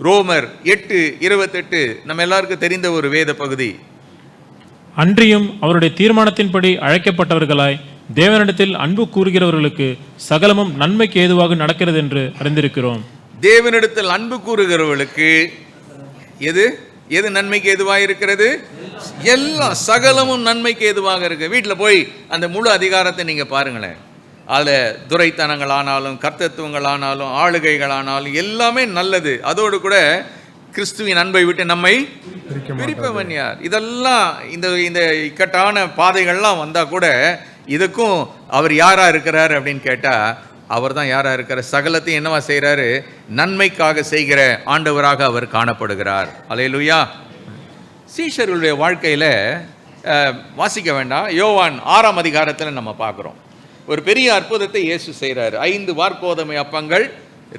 ரோமர் 8:28 நம்ம எல்லாருக்கும் தெரிந்த ஒரு வேத பகுதி. அன்றியும் அவருடைய தீர்மானத்தின்படி அழைக்கப்பட்டவர்களாய் தேவனிடத்தில் அன்பு கூறுகிறவர்களுக்கு சகலமும் நன்மைக்கு ஏதுவாக நடக்கிறது என்று அறிந்திருக்கிறோம். தேவனிடத்தில் அன்பு கூறுகிறவர்களுக்கு எது எது நன்மைக்கு ஏதுவாக இருக்கிறது? எல்லாம் சகலமும் நன்மைக்கு ஏதுவாக இருக்கு. வீட்டில் போய் அந்த முழு அதிகாரத்தை நீங்க பாருங்களேன். அதில் துரைத்தனங்களானாலும் கர்த்தத்துவங்களானாலும் ஆளுகைகளானாலும் எல்லாமே நல்லது. அதோடு கூட கிறிஸ்துவின் அன்பை விட்டு நம்மை பிரிப்பவன் யார்? இதெல்லாம் இந்த இக்கட்டான பாதைகள்லாம் வந்தால் கூட இதுக்கும் அவர் யாரா இருக்கிறார் அப்படின்னு கேட்டால், அவர் தான் யாரா இருக்கிறார்? சகலத்தையும் என்னவா செய்கிறாரு? நன்மைக்காக செய்கிற ஆண்டவராக அவர் காணப்படுகிறார். அல்லேலூயா. சீஷர்களுடைய வாழ்க்கையில் வாசிக்க வேண்டாம், யோவான் 6ஆம் அதிகாரத்தில் நம்ம பார்க்குறோம். ஒரு பெரிய அற்புதத்தை இயேசு செய்கிறார். 5 வார்க்கோதுமை அப்பங்கள்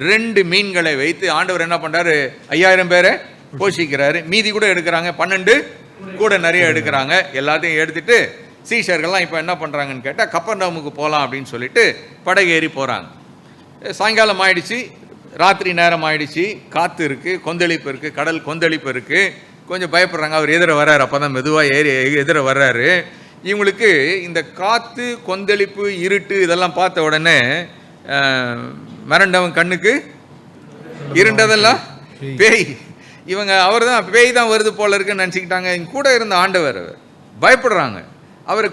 2 மீன்களை வைத்து ஆண்டவர் என்ன பண்ணுறாரு? 5000 பேரை போஷிக்கிறாரு. மீதி கூட எடுக்கிறாங்க, 12 கூட நிறைய எடுக்கிறாங்க. எல்லாத்தையும் எடுத்துட்டு சீஷர்கள்லாம் இப்போ என்ன பண்ணுறாங்கன்னு கேட்டால், கப்பர்நகமுக்கு போகலாம் அப்படின்னு சொல்லிட்டு படகு ஏறி போகிறாங்க. சாயங்காலம் ஆயிடுச்சு, ராத்திரி நேரம் ஆயிடுச்சு, காற்று இருக்குது, கொந்தளிப்பு இருக்குது, கடல் கொந்தளிப்பு இருக்குது. கொஞ்சம் பயப்படுறாங்க. அவர் எதிர வர்றாரு, அப்போ தான் மெதுவாக ஏறி எதிர வர்றாரு. இவங்களுக்கு இந்த காற்று, கொந்தளிப்பு, இருட்டு இதெல்லாம் பார்த்த உடனே மிரண்டவன் கண்ணுக்கு இருண்டதெல்லாம் பேய். இவங்க அவர் தான் பேய் தான் வருது போல இருக்குன்னு நினச்சிக்கிட்டாங்க. கூட இருந்த ஆண்டவர் பயப்படுறாங்க. அவரை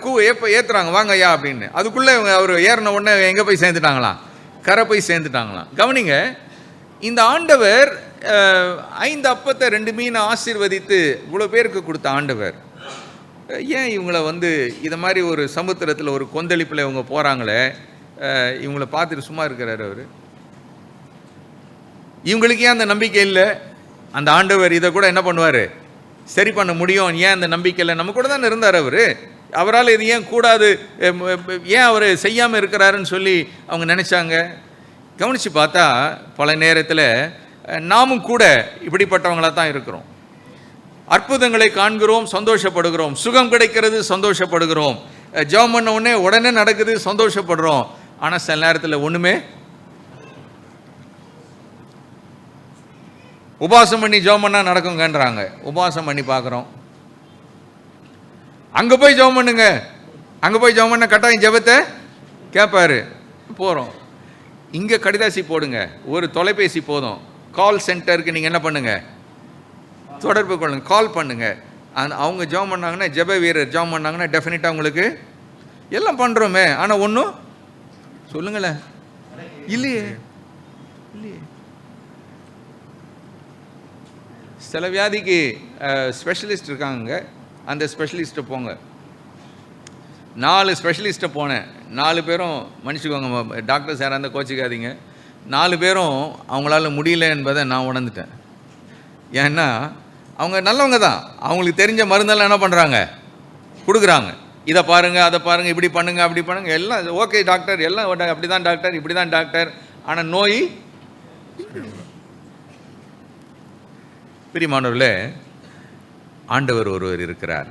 ஏற்றுறாங்க, வாங்க ஐயா அப்படின்னு. அதுக்குள்ளே இவங்க அவர் ஏறின உடனே எங்கே போய் சேர்ந்துட்டாங்களாம்? கரை போய் சேர்ந்துட்டாங்களாம். கவனிங்க, இந்த ஆண்டவர் 5 அப்பத்தை 2 மீனை ஆசீர்வதித்து இவ்வளோ பேருக்கு கொடுத்த ஆண்டவர் ஏன் இவங்களை இதை மாதிரி ஒரு சமுத்திரத்தில் ஒரு கொந்தளிப்பில் இவங்க போகிறாங்களே, இவங்களை பார்த்துட்டு சும்மா இருக்கிறார் அவர்? இவங்களுக்கு ஏன் அந்த நம்பிக்கை இல்லை? அந்த ஆண்டவர் இதை கூட என்ன பண்ணுவார்? சரி பண்ண முடியும். ஏன் அந்த நம்பிக்கை இல்லை? நம்ம கூட தானே இருந்தார் அவர். அவரால் இது ஏன் கூடாது, ஏன் அவர் செய்யாமல் இருக்கிறாருன்னு சொல்லி அவங்க நினச்சாங்க. கவனித்து பார்த்தா பல நேரத்தில் நாமும் கூட இப்படிப்பட்டவங்களாக தான் இருக்கிறோம். அற்புதங்களை காண்கிறோம், சந்தோஷப்படுகிறோம். சுகம் கிடைக்கிறது, சந்தோஷப்படுகிறோம். ஜெபம் பண்ண உடனே நடக்குது, சந்தோஷப்படுறோம். ஆனால் சில நேரத்தில் ஒன்றுமே. உபாசம் பண்ணி ஜெபம் பண்ணால் நடக்குங்கன்றாங்க. உபாசம் பண்ணி பார்க்குறோம். அங்கே போய் ஜெபம் பண்ணுங்க, அங்கே போய் ஜெபம் பண்ண கட்டாயம் ஜெபத்தை கேட்பாரு. போகிறோம். இங்கே கடிதாசி போடுங்க, ஒரு தொலைபேசி போதும். கால் சென்டருக்கு நீங்கள் என்ன பண்ணுங்க, தொடர்பு கொள்ளுங்க, கால் பண்ணுங்க. அவங்க ஜெபம் பண்ணாங்கன்னா, ஜெப வீரர் ஜெபம் பண்ணாங்கன்னா டெஃபினட்டாக உங்களுக்கு எல்லாம் பண்ணுறோமே. ஆனால் ஒன்றும் சொல்லுங்களேன், இல்லையே இல்லையே. சில வியாதிக்கு ஸ்பெஷலிஸ்ட் இருக்காங்க. அந்த ஸ்பெஷலிஸ்ட்டை போங்க. 4 ஸ்பெஷலிஸ்ட்டை போனேன். 4 பேரும் மன்னிச்சுக்கோங்க, டாக்டர்ஸ் யாராக இருந்தால் கோச்சிக்காதீங்க. 4 பேரும் அவங்களால முடியல என்பதை நான் உணர்ந்துட்டேன். ஏன்னா அவங்க நல்லவங்க தான். அவங்களுக்கு தெரிஞ்ச மருந்தெல்லாம் என்ன பண்ணுறாங்க, கொடுக்குறாங்க. இதை பாருங்கள், அதை பாருங்கள், இப்படி பண்ணுங்கள், அப்படி பண்ணுங்கள், எல்லாம் ஓகே டாக்டர், எல்லாம் அப்படி தான் டாக்டர், இப்படி தான் டாக்டர். ஆனால் நோய் பிரியமானவர்களே, ஆண்டவர் ஒருவர் இருக்கிறார்.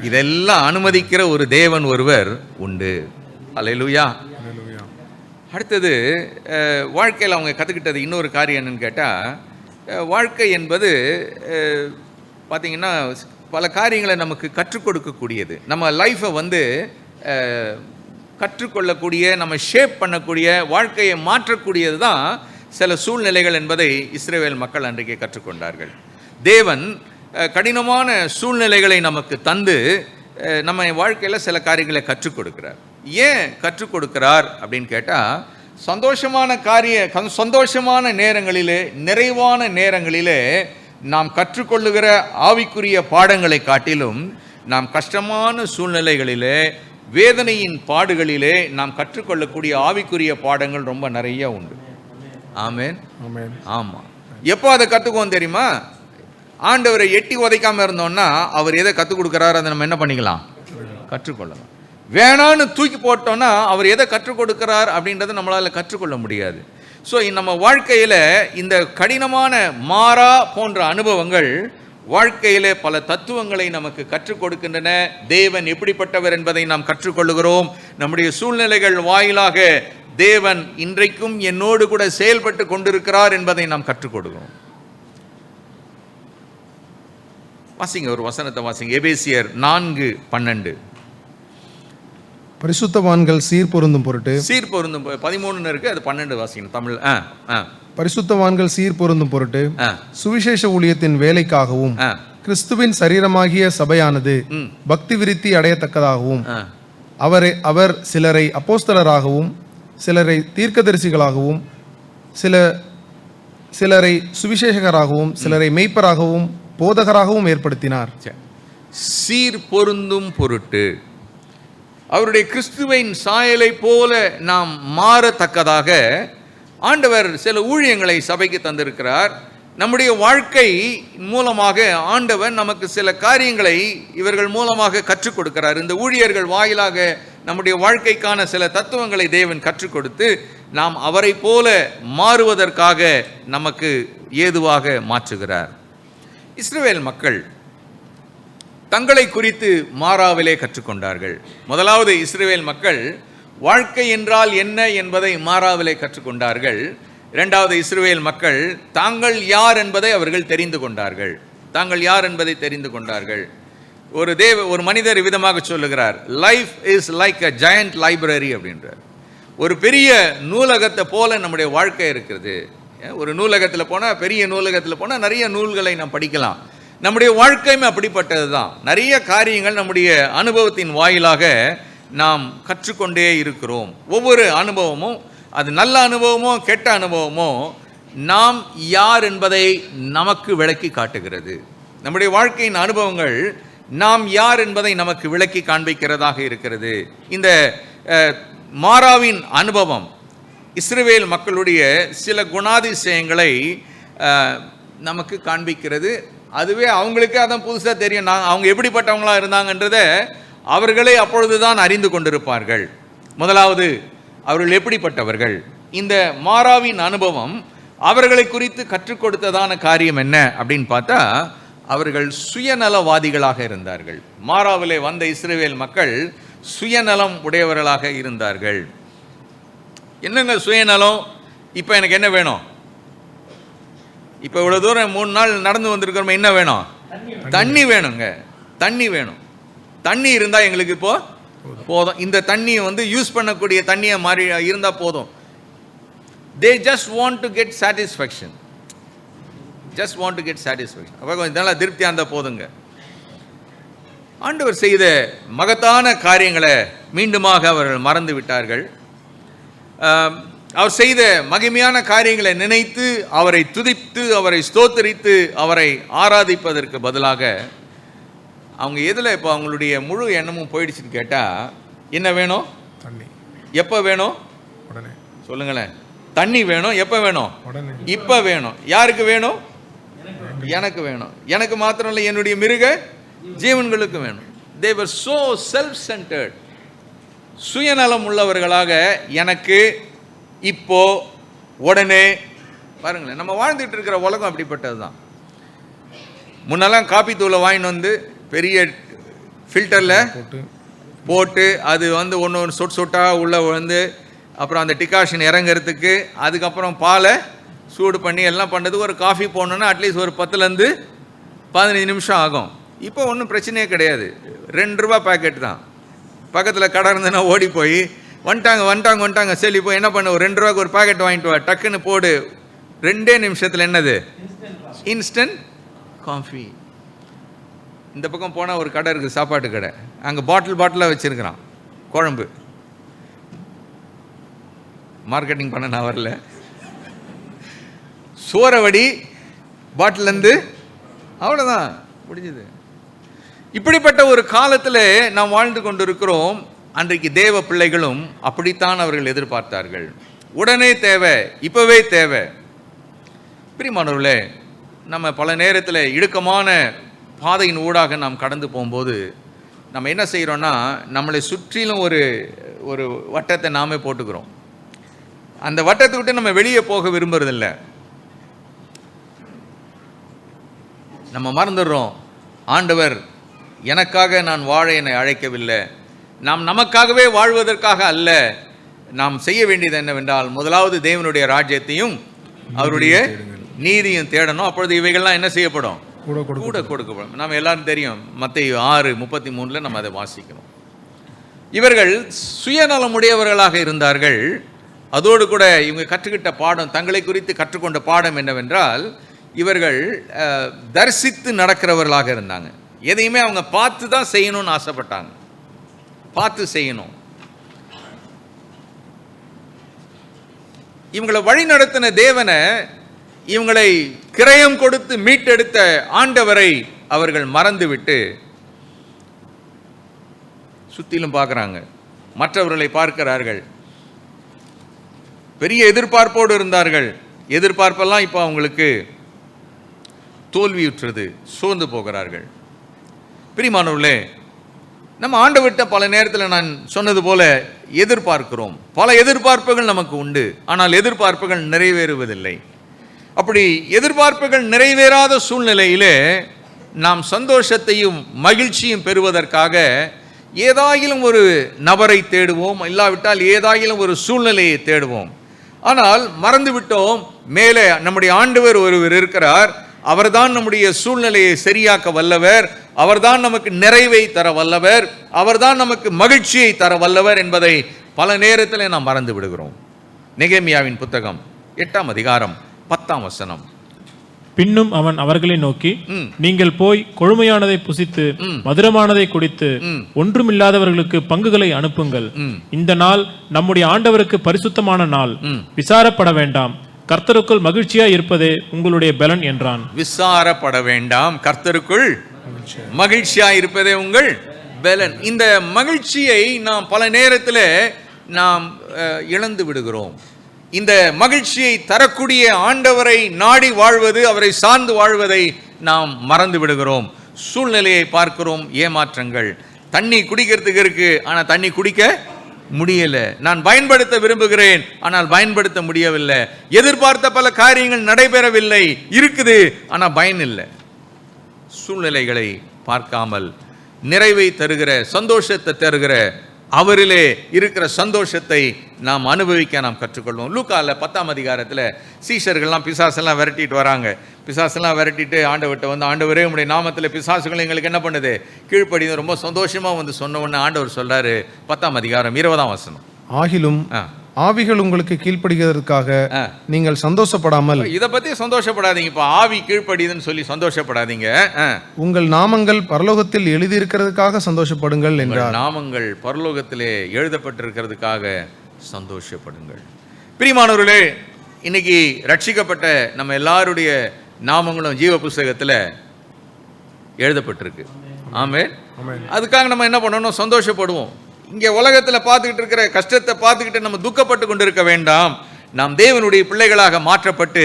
இதெல்லாம் அனுமதிக்கிற ஒரு தேவன் ஒருவர் உண்டு. அல்லேலூயா. அடுத்தது வாழ்க்கையில் அவங்க கற்றுக்கிட்டது இன்னொரு காரியம் என்னன்னு கேட்டால், வாழ்க்கை என்பது பார்த்திங்கன்னா பல காரியங்களை நமக்கு கற்றுக் கொடுக்கக்கூடியது. நம்ம லைஃப்பை வந்து கற்றுக்கொள்ளக்கூடிய, நம்ம ஷேப் பண்ணக்கூடிய, வாழ்க்கையை மாற்றக்கூடியது தான் சில சூழ்நிலைகள் என்பதை இஸ்ரவேல் மக்கள் அன்றைக்கே கற்றுக்கொண்டார்கள். தேவன் கடினமான சூழ்நிலைகளை நமக்கு தந்து நம்ம வாழ்க்கையில் சில காரியங்களை கற்றுக் கொடுக்கிறார். ஏன் கற்றுக் கொடுக்கிறார் அப்படின்னு கேட்டால், சந்தோஷமான நேரங்களிலே, நிறைவான நேரங்களிலே நாம் கற்றுக்கொள்ளுகிற ஆவிக்குரிய பாடங்களை காட்டிலும் நாம் கஷ்டமான சூழ்நிலைகளிலே, வேதனையின் பாடுகளிலே நாம் கற்றுக்கொள்ளக்கூடிய ஆவிக்குரிய பாடங்கள் ரொம்ப நிறைய உண்டு. ஆமென். ஆமாம். எப்போ அதை கற்றுக்குவோம் தெரியுமா? ஆண்டவரை எட்டி உதைக்காமல் இருந்தோம்னா அவர் எதை கற்றுக் கொடுக்குறாரு அதை நம்ம என்ன பண்ணிக்கலாம்? கற்றுக்கொள்ளலாம். வேணான்னு தூக்கி போட்டோன்னா அவர் எதை கற்றுக் கொடுக்கிறார் அப்படின்றத நம்மளால் கற்றுக்கொள்ள முடியாது. ஸோ நம்ம வாழ்க்கையில் இந்த கடினமான மாறா போன்ற அனுபவங்கள் வாழ்க்கையில் பல தத்துவங்களை நமக்கு கற்றுக் கொடுக்கின்றன. தேவன் எப்படிப்பட்டவர் என்பதை நாம் கற்றுக்கொள்ளுகிறோம். நம்முடைய சூழ்நிலைகள் வாயிலாக தேவன் இன்றைக்கும் என்னோடு கூட செயல்பட்டு கொண்டிருக்கிறார் என்பதை நாம் கற்றுக் கொடுக்கிறோம். வாசிங்க, ஒரு வசனத்தை வாசிங்க. எபேசியர் 4:12. பரிசுத்தவான்கள் சீர்பொருந்தும் பொருட்டு. சீர்பொருந்தும் 13 இருக்கு, அது 12 வாசிக்கணும் தமிழ். பரிசுத்தவான்கள் சீர்பொருந்தும் பொருட்டு சுவிசேஷ ஊழியத்தின் வேலைக்காகவும் கிறிஸ்துவின் சரீரமாகிய சபையானது பக்தி விருத்தி அடையத்தக்கதாகவும் அவர் சிலரை அப்போஸ்தலராகவும் சிலரை தீர்க்கதரிசிகளாகவும் சிலரை சுவிசேஷகராகவும் சிலரை மெய்ப்பராகவும் போதகராகவும் ஏற்படுத்தினார். சீர்பொருந்தும் பொருட்டு அவருடைய கிறிஸ்துவின் சாயலை போல நாம் மாறத்தக்கதாக ஆண்டவர் சில ஊழியங்களை சபைக்கு தந்திருக்கிறார். நம்முடைய வாழ்க்கை மூலமாக ஆண்டவர் நமக்கு சில காரியங்களை இவர்கள் மூலமாக கற்றுக் கொடுக்கிறார். இந்த ஊழியர்கள் வாயிலாக நம்முடைய வாழ்க்கைக்கான சில தத்துவங்களை தேவன் கற்றுக் கொடுத்து நாம் அவரை போல மாறுவதற்காக நமக்கு ஏதுவாக மாற்றுகிறார். இஸ்ரவேல் மக்கள் தங்களை குறித்து மாறாவிலே கற்றுக்கொண்டார்கள். முதலாவது இஸ்ரவேல் மக்கள் வாழ்க்கை என்றால் என்ன என்பதை மாறாவிலே கற்றுக்கொண்டார்கள். இரண்டாவது இஸ்ரவேல் மக்கள் தாங்கள் யார் என்பதை அவர்கள் தெரிந்து கொண்டார்கள். தாங்கள் யார் என்பதை தெரிந்து கொண்டார்கள். ஒரு மனிதர் விதமாக சொல்லுகிறார், life is like a giant library அப்படின்றார். ஒரு பெரிய நூலகத்தை போல நம்முடைய வாழ்க்கை இருக்கிறது. ஒரு நூலகத்தில் போனால், பெரிய நூலகத்தில் போனால் நிறைய நூல்களை நாம் படிக்கலாம். நம்முடைய வாழ்க்கையுமே அப்படிப்பட்டது தான். நிறைய காரியங்கள் நம்முடைய அனுபவத்தின் வாயிலாக நாம் கற்றுக்கொண்டே இருக்கிறோம். ஒவ்வொரு அனுபவமும், அது நல்ல அனுபவமோ கெட்ட அனுபவமோ, நாம் யார் என்பதை நமக்கு விளக்கி காட்டுகிறது. நம்முடைய வாழ்க்கையின் அனுபவங்கள் நாம் யார் என்பதை நமக்கு விளக்கி காண்பிக்கிறதாக இருக்கிறது. இந்த மாறாவின் அனுபவம் இஸ்ரவேல் மக்களுடைய சில குணாதிசயங்களை நமக்கு காண்பிக்கிறது. அதுவே அவங்களுக்கே அதான் புதுசாக தெரியும். அவங்க எப்படிப்பட்டவங்களா இருந்தாங்கன்றதை அவர்களே அப்பொழுதுதான் அறிந்து கொண்டிருப்பார்கள். முதலாவது, அவர்கள் எப்படிப்பட்டவர்கள்? இந்த மாறாவின் அனுபவம் அவர்களை குறித்து கற்றுக் கொடுத்ததான காரியம் என்ன அப்படின்னு பார்த்தா, அவர்கள் சுயநலவாதிகளாக இருந்தார்கள். மாறாவிலே வந்த இஸ்ரவேல் மக்கள் சுயநலம் உடையவர்களாக இருந்தார்கள். என்னங்க சுயநலம்? இப்போ எனக்கு என்ன வேணும்? இப்போ இவ்வளோ தூரம் 3 நாள் நடந்து வந்திருக்கிறோம், என்ன வேணும்? தண்ணி வேணுங்க. தண்ணி வேணும். தண்ணி இருந்தால் எங்களுக்கு இப்போ போதும். இந்த தண்ணியை யூஸ் பண்ணக்கூடிய தண்ணியை மாறி இருந்தால் போதும். they just want to get satisfaction. அப்போ கொஞ்சம் நல்லா திருப்தியாக இருந்தால் போதுங்க. ஆண்டவர் செய்த மகத்தான காரியங்களை மீண்டுமாக அவர்கள் மறந்து விட்டார்கள். அவர் செய்த மகிமையான காரியங்களை நினைத்து அவரை துதித்து அவரை ஸ்தோத்தரித்து அவரை ஆராதிப்பதற்கு பதிலாக அவங்க எதில் இப்போ அவங்களுடைய முழு எண்ணமும் போயிடுச்சுன்னு கேட்டால், என்ன வேணும்? தண்ணி. எப்போ வேணும்? உடனே. சொல்லுங்களேன். தண்ணி வேணும். எப்போ வேணும்? உடனே. இப்போ வேணும். யாருக்கு வேணும்? எனக்கு வேணும். எனக்கு மாத்திரம் இல்லை, என்னுடைய மிருக ஜீவன்களுக்கு வேணும். they were so self-centered. சுயநலம் உள்ளவர்களாக எனக்கு இப்போ உடனே. பாருங்களேன், நம்ம வாழ்ந்துட்டு இருக்கிற உலகம் அப்படிப்பட்டது தான். முன்னெல்லாம் காப்பி தூளை வாங்கிட்டு வந்து பெரிய ஃபில்டரில் போட்டு அது வந்து ஒன்று ஒன்று சொட்டாக உள்ளே வந்து அப்புறம் அந்த டிகாஷன் இறங்கிறதுக்கு அதுக்கப்புறம் பாலை சூடு பண்ணி எல்லாம் பண்ணுறதுக்கு ஒரு காஃபி போடணுன்னா அட்லீஸ்ட் ஒரு 10லேருந்து 15 நிமிஷம் ஆகும். இப்போ ஒன்றும் பிரச்சனையே கிடையாது. 2 ரூபா பேக்கெட் தான். பக்கத்தில் கடை இருந்ததுன்னா ஓடி போய் வந்துட்டாங்க சரி இப்போ என்ன பண்ண, ஒரு 2 ரூபாய்க்கு ஒரு பேக்கெட் வாங்கிட்டு வா, டக்குன்னு போடு, 2 நிமிஷத்தில் என்னது இன்ஸ்டன்ட் காஃபி. இந்த பக்கம் போனால் ஒரு கடை இருக்குது, சாப்பாட்டு கடை. அங்கே பாட்டிலாக வச்சுருக்கிறான் குழம்பு. மார்க்கெட்டிங் பண்ண நான் வரல. சோறவடி பாட்டிலேருந்து அவ்வளோதான் முடிஞ்சது. இப்படிப்பட்ட ஒரு காலத்தில் நாம் வாழ்ந்து கொண்டிருக்கிறோம். அன்றைக்கு தேவ பிள்ளைகளும் அப்படித்தான் அவர்கள் எதிர்பார்த்தார்கள். உடனே தேவை, இப்போவே தேவை. பிரியமானவர்களே, நம்ம பல நேரத்தில் இடுக்கமான பாதையின் ஊடாக நாம் கடந்து போகும்போது நம்ம என்ன செய்கிறோன்னா, நம்மளை சுற்றிலும் ஒரு வட்டத்தை நாமே போட்டுக்கிறோம். அந்த வட்டத்தை விட்டு நம்ம வெளியே போக விரும்புறதில்லை. நம்ம மறந்துடுறோம், ஆண்டவர் எனக்காக நான் வாழ என்னை அழைக்கவில்லை, நாம் நமக்காகவே வாழ்வதற்காக அல்ல. நாம் செய்ய வேண்டியது என்னவென்றால், முதலாவது தேவனுடைய ராஜ்யத்தையும் அவருடைய நீதியும் தேடணும். அப்பொழுது இவைகள்லாம் என்ன செய்யப்படும்? கூட கொடுக்கப்படும். நாம் எல்லாரும் தெரியும், மத்தேயு 6:33 நம்ம அதை வாசிக்கிறோம். இவர்கள் சுயநலமுடையவர்களாக இருந்தார்கள். அதோடு கூட இவங்க கற்றுக்கிட்ட பாடம், தங்களை குறித்து கற்றுக்கொண்ட பாடம் என்னவென்றால், இவர்கள் தரிசித்து நடக்கிறவர்களாக இருந்தாங்க. எதையுமே அவங்க பார்த்து தான் செய்யணும்னு ஆசைப்பட்டாங்க, பார்த்து செய்யணும். இவங்களை வழி நடத்தின தேவனை, இவங்களை கிரயம் கொடுத்து மீட்டெடுத்த ஆண்டவரை அவர்கள் மறந்துவிட்டு சுத்திலும் பார்க்குறாங்க, மற்றவர்களை பார்க்கிறார்கள். பெரிய எதிர்பார்ப்போடு இருந்தார்கள். எதிர்பார்ப்பெல்லாம் இப்போ அவங்களுக்கு தோல்வியுற்றது, சோர்ந்து போகிறார்கள். பிரியமானவர்களே, நம்ம ஆண்டவர்கிட்ட பல நேரத்தில் நான் சொன்னது போல எதிர்பார்க்கிறோம். பல எதிர்பார்ப்புகள் நமக்கு உண்டு, ஆனால் எதிர்பார்ப்புகள் நிறைவேறுவதில்லை. அப்படி எதிர்பார்ப்புகள் நிறைவேறாத சூழ்நிலையிலே நாம் சந்தோஷத்தையும் மகிழ்ச்சியும் பெறுவதற்காக ஏதாயிலும் ஒரு நபரை தேடுவோம், இல்லாவிட்டால் ஏதாயிலும் ஒரு சூழ்நிலையை தேடுவோம். ஆனால் மறந்துவிட்டோம், மேலே நம்முடைய ஆண்டவர் ஒருவர் இருக்கிறார். அவர்தான் நம்முடைய சூழ்நிலையை சரியாக்க வல்லவர், அவர்தான் நமக்கு நிறைவை தர வல்லவர், அவர்தான் நமக்கு மகிழ்ச்சியை தர வல்லவர் என்பதை பல நேரத்தில் நாம் மறந்து விடுகிறோம். நெகேமியாவின் புத்தகம் 8ஆம் அதிகாரம் 10ஆம் வசனம். பின்னும் அவன் அவர்களை நோக்கி, நீங்கள் போய் கொழுமையானதை புசித்து மதுரமானதை குடித்து ஒன்றுமில்லாதவர்களுக்கு பங்குகளை அனுப்புங்கள். இந்த நாள் நம்முடைய ஆண்டவருக்கு பரிசுத்தமான நாள், விசாரப்பட வேண்டாம், கர்த்தருக்குள் மகிழ்ச்சியா இருப்பதே உங்களுடைய பலன் என்றான். விசாரப்பட வேண்டாம், கர்த்தருக்குள் மகிழ்ச்சியா இருப்பதே உங்கள் பலன். இந்த மகிழ்ச்சியை நாம் பல நேரத்தில் நாம் இழந்து விடுகிறோம். இந்த மகிழ்ச்சியை தரக்கூடிய ஆண்டவரை நாடி வாழ்வது, அவரை சார்ந்து வாழ்வதை நாம் மறந்து விடுகிறோம். சூழ்நிலையை பார்க்கிறோம், ஏமாற்றங்கள். தண்ணி குடிக்கிறதுக்கு இருக்கு, ஆனால் தண்ணி குடிக்க முடியல. நான் பயன்படுத்த விரும்புகிறேன், ஆனால் பயன்படுத்த முடியவில்லை. எதிர்பார்த்த பல காரியங்கள் நடைபெறவில்லை, இருக்குது, ஆனால் பயன் இல்லை. சூழ்நிலைகளை பார்க்காமல் நிறைவை தருகிற, சந்தோஷத்தை தருகிற அவரிலே இருக்கிற சந்தோஷத்தை நாம் அனுபவிக்க நாம் கற்றுக்கொள்வோம். லூக்கால 10ஆம் அதிகாரத்தில் சீஷர்கள்லாம் பிசாசெல்லாம் விரட்டிட்டு வராங்க. பிசாசெல்லாம் விரட்டிட்டு ஆண்டவர்கிட்ட வந்து, ஆண்டவரே உம்முடைய நாமத்தில் பிசாசுகள் எங்களுக்கு என்ன பண்ணுது, கீழ்ப்படி. ரொம்ப சந்தோஷமாக வந்து சொன்ன உடனே ஆண்டவர் சொல்றாரு, 10ஆம் அதிகாரம் 20ஆம் வசனம், ஆகிலும் ஆவிகள் உங்களுக்கு கீழ்ப்படுகிறதுக்காக நீங்கள் சந்தோஷப்படாமல். இதை பத்தி சந்தோஷப்படாதீங்க. இப்ப ஆவி கீழ்ப்படிதுன்னு சொல்லி சந்தோஷப்படாதீங்க. உங்கள் நாமங்கள் பரலோகத்தில் எழுதியிருக்கிறதுக்காக சந்தோஷப்படுங்கள் என்றார். நாமங்கள் பரலோகத்திலே எழுதப்பட்டிருக்கிறதுக்காக சந்தோஷப்படுங்கள். பிரியமானவர்களே, இன்னைக்கு ரட்சிக்கப்பட்ட நம்ம எல்லாருடைய நாமங்களும் ஜீவ புஸ்தகத்தில் எழுதப்பட்டிருக்கு. ஆமென். அதுக்காக நம்ம என்ன பண்ணணும், சந்தோஷப்படுவோம். இங்கே உலகத்தில் பார்த்துக்கிட்டு இருக்கிற கஷ்டத்தை பார்த்துக்கிட்டு நம்ம துக்கப்பட்டு கொண்டிருக்க வேண்டாம். நாம் தேவனுடைய பிள்ளைகளாக மாற்றப்பட்டு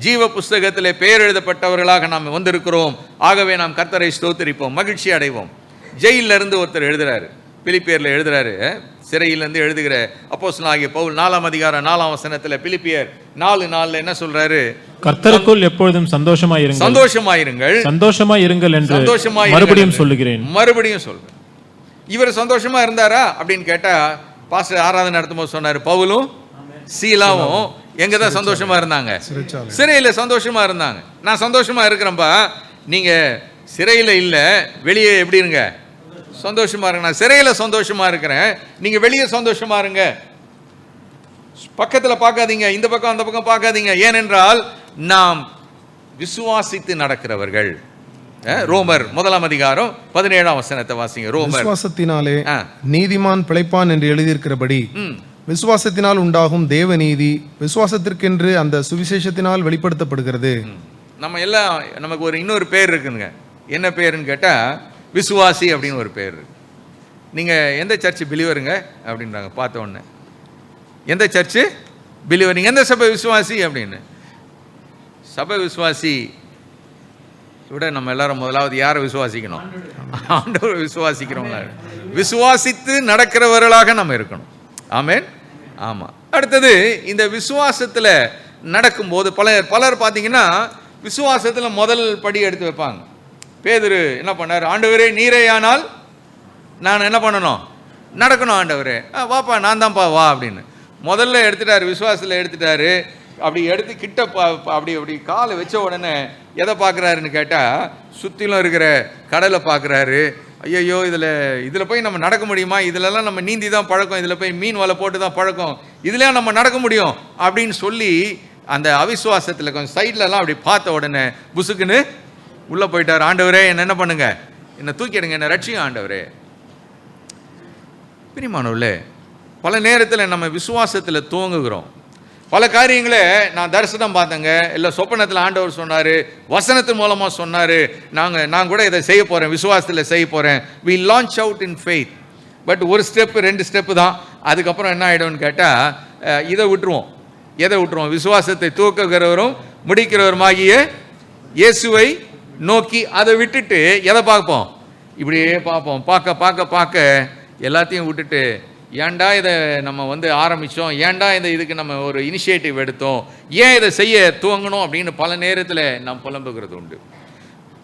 ஜீவ புஸ்தகத்தில் பெயர் எழுதப்பட்டவர்களாக நாம் வந்திருக்கிறோம். ஆகவே நாம் கர்த்தரை ஸ்தோத்திரிப்போம், மகிழ்ச்சி அடைவோம். ஜெயிலில் இருந்து ஒருத்தர் எழுதுறாரு, பிலிப்பியரில் எழுதுறாரு, சிறையிலேருந்து எழுதுகிற அப்போஸ்தலனாகிய பவுல் 4ஆம் அதிகாரம் 4ஆம் வசனத்தில் பிலிப்பியர் 4:4 என்ன சொல்றாரு? கர்த்தருக்குள் எப்பொழுதும் சந்தோஷமாயிருங்கள், சந்தோஷமாயிருங்கள், சந்தோஷமாயிருங்கள் என்று மறுபடியும் சொல்லுகிறேன். மறுபடியும் சொல்றேன். இவர் சந்தோஷமா இருந்தாரா அப்படின்னு கேட்டா, பாஸ்டர் ஆராதனை நடத்தும் போது சொன்னாரு, பவுலும் சீலாவும் எங்க தான் சந்தோஷமா இருந்தாங்க? சிறையில் சந்தோஷமா இருந்தாங்க. நான் சந்தோஷமா இருக்கிறேன்பா, நீங்க சிறையில் இல்ல, வெளியே எப்படி இருங்க? சந்தோஷமா இருங்க. நான் சிறையில் சந்தோஷமா இருக்கிறேன், நீங்க வெளியே சந்தோஷமா இருங்க. பக்கத்தில் பார்க்காதீங்க, இந்த பக்கம் அந்த பக்கம் பார்க்காதீங்க. ஏனென்றால் நாம் விசுவாசித்து நடக்கிறவர்கள். ரோமர் 1ஆம் அதிகாரம் 17ஆம் வசனத்தை வாசிங்க. ரோமர், விசுவாசத்தினாலே நீதிமான் பிழைப்பான் என்று எழுதியிருக்கிறபடி விசுவாசத்தினால் உண்டாகும் தேவ நீதி விசுவாசத்திற்கென்று அந்த சுவிசேஷத்தினால் வெளிப்படுத்தப்படுகிறது. நம்ம எல்லாம் நமக்கு ஒரு இன்னொரு பேர் இருக்குங்க. என்ன பேருன்னு கேட்டா விசுவாசி அப்படின்னு ஒரு பேர் இருக்கு. நீங்க எந்த சர்ச் பிலிவருங்க அப்படின்றாங்க பார்த்த உடனே. எந்த சர்ச்சு பிலிவர்? நீங்க எந்த சபை விசுவாசி அப்படின்னு. சபை விசுவாசி விட நம்ம எல்லாரும் முதலாவது யாரை விசுவாசிக்கணும்? ஆண்டவரை விசுவாசிக்கிறவங்களா, விசுவாசித்து நடக்கிறவர்களாக நம்ம இருக்கணும். ஆமென். ஆமா. அடுத்தது இந்த விசுவாசத்துல நடக்கும்போது பலர் பார்த்தீங்கன்னா விசுவாசத்துல முதல் படி எடுத்து வைப்பாங்க. பேதுரு என்ன பண்ணார்? ஆண்டவரே நீரேயானால் நான் என்ன பண்ணணும்? நடக்கணும். ஆண்டவரே வாப்பா, நான் தான்ப்பா, வா அப்படின்னு முதல்ல எடுத்துட்டாரு. விசுவாசத்தில் எடுத்துட்டாரு. அப்படி எடுத்து கிட்ட அப்படி அப்படி காலை வச்ச உடனே எதை பார்க்குறாருன்னு கேட்டால், சுற்றிலும் இருக்கிற கடலை பார்க்குறாரு. ஐயோ, இதில் போய் நம்ம நடக்க முடியுமா? இதிலெல்லாம் நம்ம நீந்தி தான் பழக்கம், இதில் போய் மீன் வலை போட்டு தான் பழக்கம், இதுலேயும் நம்ம நடக்க முடியும் அப்படின்னு சொல்லி அந்த அவிசுவாசத்தில் கொஞ்சம் சைட்லலாம் அப்படி பார்த்த உடனே புசுக்குன்னு உள்ளே போயிட்டார். ஆண்டவரே என்ன பண்ணுங்க, என்னை தூக்கிடுங்க, என்னை ரட்சிங்க ஆண்டவரே. பிரியமானவர்களே, பல நேரத்தில் நம்ம விசுவாசத்தில் துவங்குகிறோம். பல காரியங்களை நான் தரிசனம் பார்த்தேங்க, இல்லை சொப்பனத்தில் ஆண்டவர் சொன்னார், வசனத்தின் மூலமாக சொன்னார், நான் கூட இதை செய்ய போகிறேன், விசுவாசத்தில் செய்ய போகிறேன். We launch out in faith. But ஒரு ஸ்டெப்பு 2 ஸ்டெப்பு தான். அதுக்கப்புறம் என்ன ஆகிடும்னு கேட்டால் இதை விட்டுருவோம். எதை விட்டுருவோம்? விசுவாசத்தை தூக்குகிறவரும் முடிக்கிறவருமாகிய இயேசுவை நோக்கி அதை விட்டுட்டு எதை பார்ப்போம்? இப்படியே பார்ப்போம். பார்க்க எல்லாத்தையும் விட்டுட்டு, ஏன்டா இதை நம்ம ஆரம்பித்தோம், ஏன்டா இதுக்கு நம்ம ஒரு இனிஷியேட்டிவ் எடுத்தோம், ஏன் இதை செய்ய துவங்கணும் அப்படின்னு பல நேரத்தில் நாம் புலம்புகிறது உண்டு.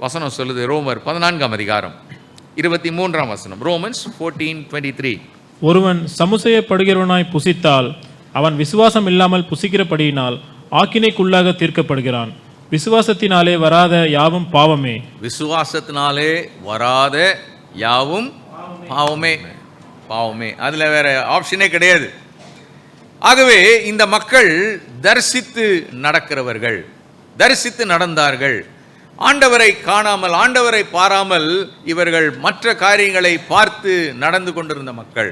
வசனம் சொல்லுது, ரோமர் 14ஆம் அதிகாரம் 23ஆம் வசனம். ரோமன்ஸ் 14:23. ஒருவன் சமுசயப்படுகிறவனாய் புசித்தால் அவன் விசுவாசம் இல்லாமல் புசிக்கிறபடியினால் ஆக்கினைக்குள்ளாக தீர்க்கப்படுகிறான். விசுவாசத்தினாலே வராத யாவும் பாவமே. விசுவாசத்தினாலே வராத யாவும் பாவமே. பாவமே, அதில் வேற ஆப்ஷனே கிடையாது. ஆகவே இந்த மக்கள் தரிசித்து நடக்கிறவர்கள், தரிசித்து நடந்தார்கள். ஆண்டவரை காணாமல், ஆண்டவரை பாராமல் இவர்கள் மற்ற காரியங்களை பார்த்து நடந்து கொண்டிருந்த மக்கள்.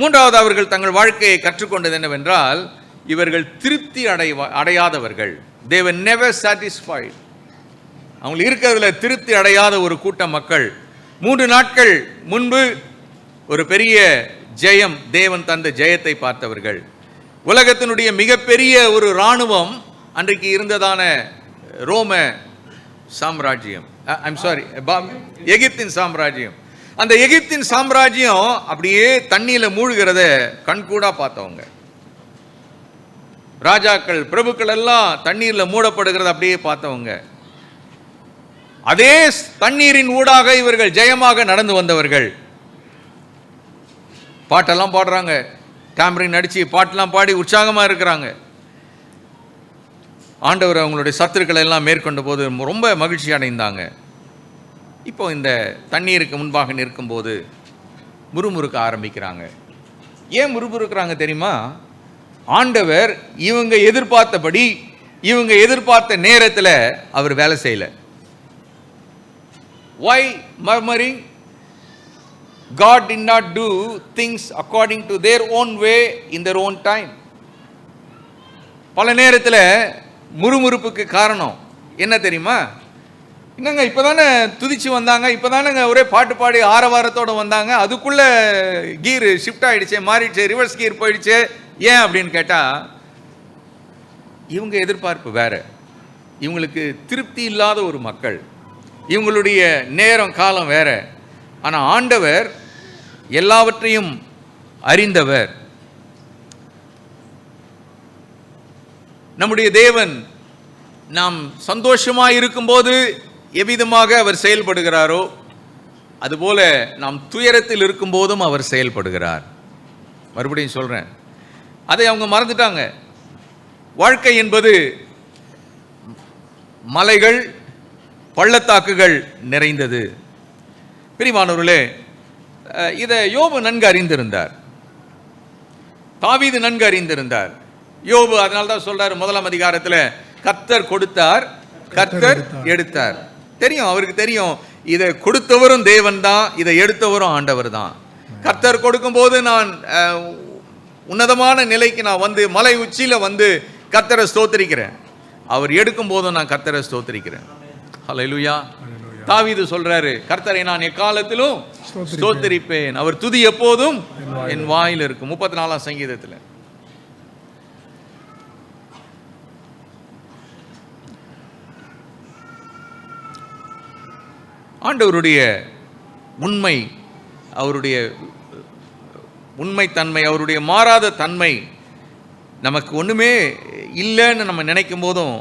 மூன்றாவது, அவர்கள் தங்கள் வாழ்க்கையை கற்றுக்கொண்டது என்னவென்றால், இவர்கள் திருப்தி அடையாதவர்கள். They were never satisfied. அவங்க இருக்கிறதுல திருப்தி அடையாத ஒரு கூட்ட மக்கள். 3 நாட்கள் முன்பு ஒரு பெரிய ஜெயம், தேவன் தந்த ஜெயத்தை பார்த்தவர்கள். உலகத்தினுடைய மிகப்பெரிய ஒரு இராணுவம் அன்றைக்கு இருந்ததான ரோம சாம்ராஜ்யம், எகிப்தின் சாம்ராஜ்யம். அந்த எகிப்தின் சாம்ராஜ்யம் அப்படியே தண்ணியில மூழ்கிறத கண்கூடா பார்த்தவங்க. ராஜாக்கள், பிரபுக்கள் எல்லாம் தண்ணீர்ல மூடப்படுகிறத அப்படியே பார்த்தவங்க. அதே தண்ணீரின் ஊடாக இவர்கள் ஜெயமாக நடந்து வந்தவர்கள். பாட்டெல்லாம் பாடுறாங்க, டாம்பரின் அடிச்சு பாட்டெல்லாம் பாடி உற்சாகமா இருக்கிறாங்க. ஆண்டவர் அவங்களுடைய சத்துருக்களை எல்லாம் மேற்கொண்ட போது ரொம்ப மகிழ்ச்சி அடைந்தாங்க. இப்போ இந்த தண்ணீருக்கு முன்பாக நிற்கும்போது முறுமுறுக்க ஆரம்பிக்கிறாங்க. ஏன் முறுமுறுக்கிறாங்க தெரியுமா? ஆண்டவர் இவங்க எதிர்பார்த்தபடி, இவங்க எதிர்பார்த்த நேரத்தில் அவர் வேலை செய்யல. Why murmuring? God did not do things according to their own way in their own time. பல நேரத்தில் முறுமுறுப்புக்கு காரணம் என்ன தெரியுமா? என்னங்க இப்போதானே துதிச்சு வந்தாங்க, இப்போதானங்க ஒரே பாட்டு பாடி ஆரவாரத்தோடு வந்தாங்க, அதுக்குள்ள கீர் ஷிஃப்ட் ஆகிடுச்சு, மாறிடுச்சு, ரிவர்ஸ் கீர் போயிடுச்சு. ஏன் அப்படின்னு கேட்டால், இவங்க எதிர்பார்ப்பு வேற, இவங்களுக்கு திருப்தி இல்லாத ஒரு மக்கள், இவங்களுடைய நேரம் காலம் வேற. ஆனால் ஆண்டவர் எல்லாவற்றையும் அறிந்தவர். நம்முடைய தேவன் நாம் சந்தோஷமாக இருக்கும்போது எவ்விதமாக அவர் செயல்படுகிறாரோ அதுபோல நாம் துயரத்தில் இருக்கும்போதும் அவர் செயல்படுகிறார். மறுபடியும் சொல்றேன், அதை அவங்க மறந்துட்டாங்க. வாழ்க்கை என்பது மலைகள் பள்ளத்தாக்குகள் நிறைந்தது. பிரியமானவர்களே, இதை யோபு நன்கு அறிந்திருந்தார், தாவீது நன்கு அறிந்திருந்தார். யோபு அதனால தான் சொல்றாரு முதலாம் அதிகாரத்தில், கர்த்தர் கொடுத்தார் கர்த்தர் எடுத்தார். தெரியும், அவருக்கு தெரியும் இதை கொடுத்தவரும் தேவன் தான், இதை எடுத்தவரும் ஆண்டவர் தான். கர்த்தர் கொடுக்கும்போது நான் உன்னதமான நிலைக்கு நான் வந்து மலை உச்சியில் வந்து கர்த்தரை ஸ்தோத்திரிக்கிறேன், அவர் எடுக்கும் போதும் நான் கர்த்தரை ஸ்தோத்திரிக்கிறேன். ஹல்லேலூயா. தாவீது சொல்றாரு, கர்த்தரை நான் எக்காலத்திலும் ஸ்தோத்திரிப்பேன், அவர் துதி எப்போதும் என் வாயில் இருக்கும். 34ஆம் சங்கீதத்தில். ஆண்டவருடைய உண்மை, அவருடைய உண்மைத்தன்மை, அவருடைய மாறாத தன்மை நமக்கு ஒன்றுமே இல்லைன்னு நம்ம நினைக்கும் போதும்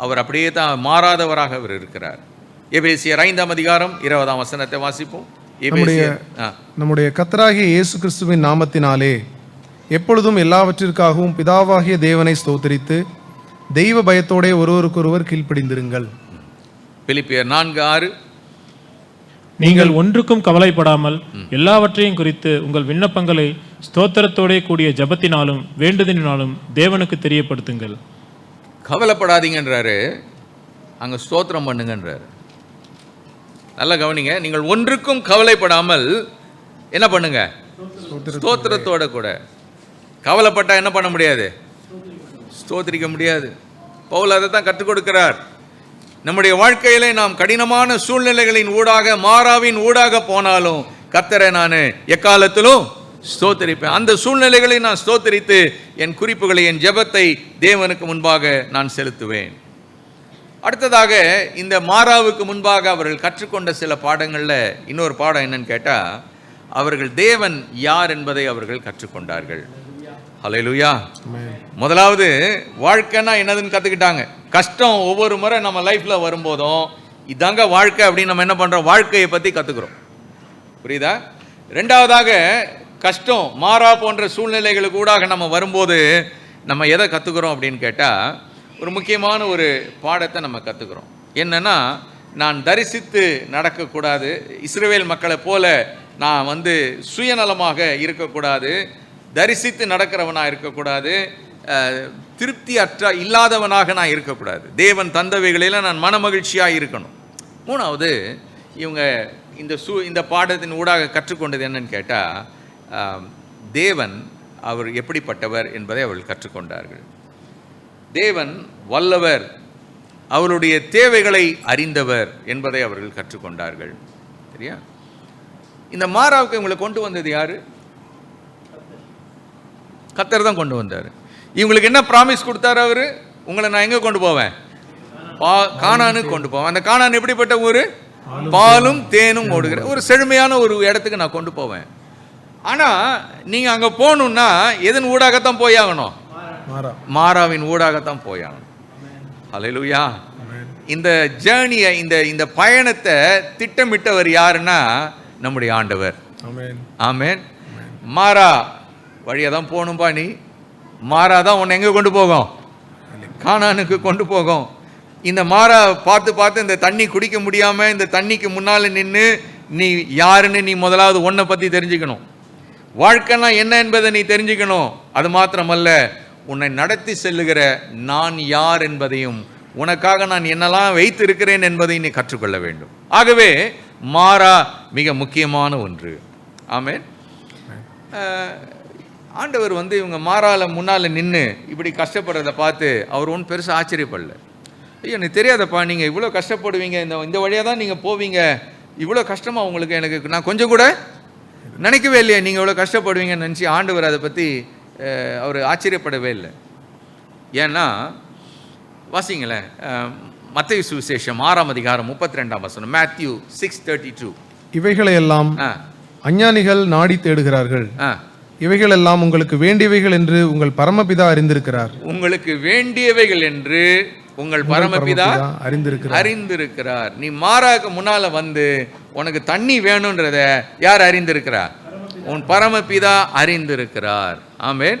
அவர் அப்படியே தான் மாறாதவராக அவர் இருக்கிறார். எபேசியர் 5ஆம் அதிகாரம் 20ஆம் வசனத்தை வாசிப்போம். நம்முடைய கர்த்தராகிய இயேசு கிறிஸ்துவின் நாமத்தினாலே எப்பொழுதும் எல்லாவற்றிற்காகவும் பிதாவாகிய தேவனை ஸ்தோத்திரித்து தெய்வ பயத்தோட ஒருவருக்கொருவர் கீழ்ப்படிந்திருங்கள். பிலிப்பியர் 4:6. நீங்கள் ஒன்றுக்கும் கவலைப்படாமல் எல்லாவற்றையும் குறித்து உங்கள் விண்ணப்பங்களை ஸ்தோத்திரத்தோட கூடிய ஜபத்தினாலும் வேண்டுதலினாலும் தேவனுக்கு தெரியப்படுத்துங்கள். கவலைப்படாதீங்கன்றாரு, அங்க ஸ்தோத்திரம் பண்ணுங்கன்றாரு. நல்லா கவனிங்க, நீங்கள் ஒன்றுக்கும் கவலைப்படாமல் என்ன பண்ணுங்க? ஸ்தோத்திரத்தோட கூட. கவலைப்பட்டா என்ன பண்ண முடியாது? ஸ்தோத்திரிக்க முடியாது. பவுல் அதை தான் கற்றுக் கொடுக்கிறார். நம்முடைய வாழ்க்கையிலே நாம் கடினமான சூழ்நிலைகளின் ஊடாக, மாறாவின் ஊடாக போனாலும் கர்த்தரை நான் எக்காலத்திலும் ஸ்தோத்திரிப்பேன். அந்த சூழ்நிலைகளை நான் ஸ்தோத்திரித்து என் குறிப்புகளை, என் ஜெபத்தை தேவனுக்கு முன்பாக நான் செலுத்துவேன். அடுத்ததாக, இந்த மாறாவுக்கு முன்பாக அவர்கள் கற்றுக்கொண்ட சில பாடங்களில் இன்னொரு பாடம் என்னன்னு கேட்டால், அவர்கள் தேவன் யார் என்பதை அவர்கள் கற்றுக்கொண்டார்கள். ஹல்லேலூயா. முதலாவது, வாழ்க்கைன்னா என்னதுன்னு கற்றுக்கிட்டாங்க. கஷ்டம் ஒவ்வொரு முறை நம்ம லைஃப்பில் வரும்போதும் இதாங்க வாழ்க்கை அப்படின்னு நம்ம என்ன பண்ணுறோம்? வாழ்க்கையை பற்றி கற்றுக்குறோம். புரியுதா? ரெண்டாவதாக, கஷ்டம் மாறா போன்ற சூழ்நிலைகளுக்கு ஊடாக நம்ம வரும்போது நம்ம எதை கற்றுக்குறோம் அப்படின்னு கேட்டால், ஒரு முக்கியமான ஒரு பாடத்தை நம்ம கற்றுக்குறோம். என்னன்னா, நான் தரிசித்து நடக்கக்கூடாது, இஸ்ரவேல் மக்களை போல நான் வந்து சுயநலமாக இருக்கக்கூடாது, தரிசித்து நடக்கிறவனாக இருக்கக்கூடாது, திருப்தி இல்லாதவனாக நான் இருக்கக்கூடாது, தேவன் தந்தவைகளில் நான் மனமகிழ்ச்சியாக இருக்கணும். மூணாவது, இவங்க இந்த பாடத்தின் ஊடாக கற்றுக்கொண்டது என்னன்னு கேட்டால், தேவன் அவர் எப்படிப்பட்டவர் என்பதை அவர்கள் கற்றுக்கொண்டார்கள். தேவன் வல்லவர், அவருடைய தேவைகளை அறிந்தவர் என்பதை அவர்கள் கற்றுக்கொண்டார்கள். சரியா? இந்த மாறாவுக்கு இவங்களை கொண்டு வந்தது யாரு? கர்த்தர் தான் கொண்டு வந்தார். இவங்களுக்கு என்ன ப்ராமிஸ் கொடுத்தாரு அவரு? உங்களை நான் எங்கே கொண்டு போவேன்? கானானுக்கு கொண்டு போவேன். அந்த கானான் எப்படிப்பட்ட ஊர்? பாலும் தேனும் ஓடுகிற ஒரு செழுமையான ஒரு இடத்துக்கு நான் கொண்டு போவேன். ஆனால் நீங்கள் அங்கே போகணுன்னா எதன் ஊடாகத்தான் போயாகணும்? மாறாவின் ஊடாகத்தான் போயாகணும். ஹல்லேலூயா. இந்த ஜேர்னியை, இந்த பயணத்தை திட்டமிட்டவர் யாருன்னா நம்முடைய ஆண்டவர். ஆமென். மாறா வழியாக தான் போகணும்பா, நீ மாறா தான் உன்னை எங்கே கொண்டு போகும்? கானானுக்கு கொண்டு போகும். இந்த மாறா பார்த்து பார்த்து இந்த தண்ணி குடிக்க முடியாமல் இந்த தண்ணிக்கு முன்னால் நின்று நீ யாருன்னு நீ முதலாவது உன்னை பற்றி தெரிஞ்சுக்கணும். வாழ்க்கைனா என்ன என்பதை நீ தெரிஞ்சுக்கணும். அது மாத்திரமல்ல, உன்னை நடத்தி செல்லுகிற நான் யார் என்பதையும், உனக்காக நான் என்னெல்லாம் வைத்து இருக்கிறேன் என்பதையும் நீ கற்றுக்கொள்ள வேண்டும். ஆகவே மாறா மிக முக்கியமான ஒன்று. ஆமென். ஆண்டவர் வந்து இவங்க மாறால முன்னால் நின்று இப்படி கஷ்டப்படுறதை பார்த்து அவர் ஒன்றும் பெருசாக ஆச்சரியப்படல. ஐயோ, எனக்கு தெரியாதப்பா, நீங்கள் இவ்வளோ கஷ்டப்படுவீங்க, இந்த வழியாக தான் நீங்கள் போவீங்க, இவ்வளோ கஷ்டமாக உங்களுக்கு எனக்கு நான் கொஞ்சம் கூட நினைக்கவே இல்லையே நீங்கள் இவ்வளோ கஷ்டப்படுவீங்கன்னு நினச்சி ஆண்டவர் அதை பற்றி அவர் ஆச்சரியப்படவே இல்லை. ஏன்னா வாசிங்களேன், மத்தேயு சுவிசேஷம் 6ஆம் அதிகாரம் 32ஆம் வசனம், Matthew 6:32. இவைகளையெல்லாம் அஞ்ஞானிகள் நாடி தேடுகிறார்கள், இவைகளெல்லாம் உங்களுக்கு வேண்டியவைகள் என்று உங்கள் பரமபிதா அறிந்திருக்கிறார். உங்களுக்கு வேண்டியவைகள் என்று உங்கள் பரமபிதா அறிந்திருக்கிறார். நீ மாறாக்கு முன்னால வந்து உனக்கு தண்ணி வேணும்ன்றத யார் அறிந்திருக்கிறார்? உன் பரமபிதா அறிந்திருக்கிறார். ஆமென்.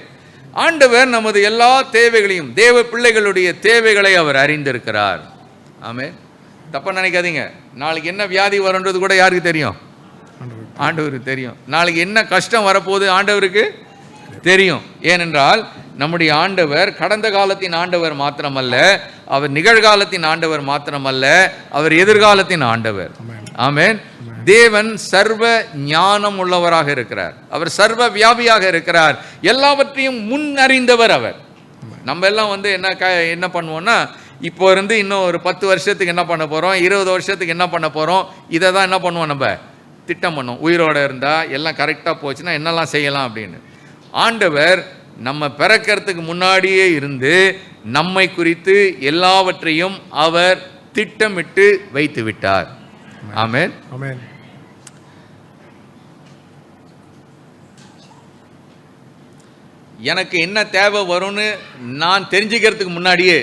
ஆண்டவர் நமது எல்லா தேவைகளையும், தேவ பிள்ளைகளுடைய தேவைகளை அவர் அறிந்திருக்கிறார். ஆமென். தப்பா நினைக்காதீங்க. நாளைக்கு என்ன வியாதி வரும்ன்றது கூட யாருக்கு தெரியும்? ஆண்டவருக்கு தெரியும். நாளைக்கு என்ன கஷ்டம் வரப்போகுது ஆண்டவருக்கு தெரியும். ஏனென்றால் நம்முடைய ஆண்டவர் கடந்த காலத்தின் ஆண்டவர் மாத்திரமல்ல, அவர் நிகழ்காலத்தின் ஆண்டவர் மாத்திரமல்ல, அவர் எதிர்காலத்தின் ஆண்டவர். ஆமென். தேவன் சர்வ ஞானம் உள்ளவராக இருக்கிறார். அவர் சர்வ வியாபியாக இருக்கிறார். எல்லாவற்றையும் முன் அறிந்தவர் அவர். நம்ம எல்லாம் வந்து என்ன பண்ணுவோம்னா, இப்போ இருந்து இன்னும் ஒரு 10 வருஷத்துக்கு என்ன பண்ண போகிறோம், 20 வருஷத்துக்கு என்ன பண்ண போகிறோம், இதை தான் என்ன பண்ணுவோம், நம்ம திட்டம் பண்ணுவோம். உயிரோடு இருந்தால் எல்லாம் கரெக்டாக போச்சுன்னா என்னெல்லாம் செய்யலாம் அப்படின்னு. ஆண்டவர் நம்ம பிறக்கிறதுக்கு முன்னாடியே இருந்து நம்மை குறித்து எல்லாவற்றையும் அவர் திட்டமிட்டு வைத்து விட்டார். ஆமென். ஆமென். எனக்கு என்ன தேவை வரும்னு நான் தெரிஞ்சுக்கிறதுக்கு முன்னாடியே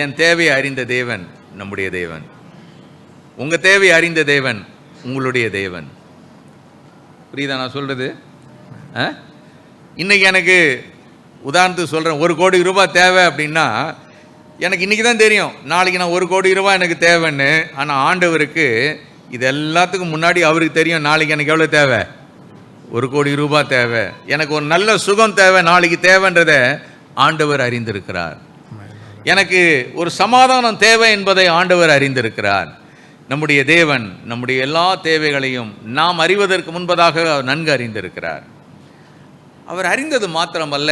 என் தேவையை அறிந்த தேவன் நம்முடைய தேவன். உங்கள் தேவையை அறிந்த தேவன் உங்களுடைய தேவன். புரியுதா நான் சொல்கிறது? இன்றைக்கி எனக்கு உதாரணத்துக்கு சொல்கிறேன், 1 கோடி ரூபாய் தேவை அப்படின்னா எனக்கு இன்றைக்கி தான் தெரியும் நாளைக்கு நான் 1 கோடி ரூபாய் எனக்கு தேவைன்னு. ஆனால் ஆண்டவருக்கு இது எல்லாத்துக்கும் முன்னாடி அவருக்கு தெரியும் நாளைக்கு எனக்கு எவ்வளோ தேவை, 1 கோடி ரூபாய் தேவை, எனக்கு ஒரு நல்ல சுகம் தேவை நாளைக்கு தேவைன்றத ஆண்டவர் அறிந்திருக்கிறார். எனக்கு ஒரு சமாதானம் தேவை என்பதை ஆண்டவர் அறிந்திருக்கிறார். நம்முடைய தேவன் நம்முடைய எல்லா தேவைகளையும் நாம் அறிவதற்கு முன்பதாக அவர் நன்கு அறிந்திருக்கிறார். அவர் அறிந்தது மாத்திரமல்ல,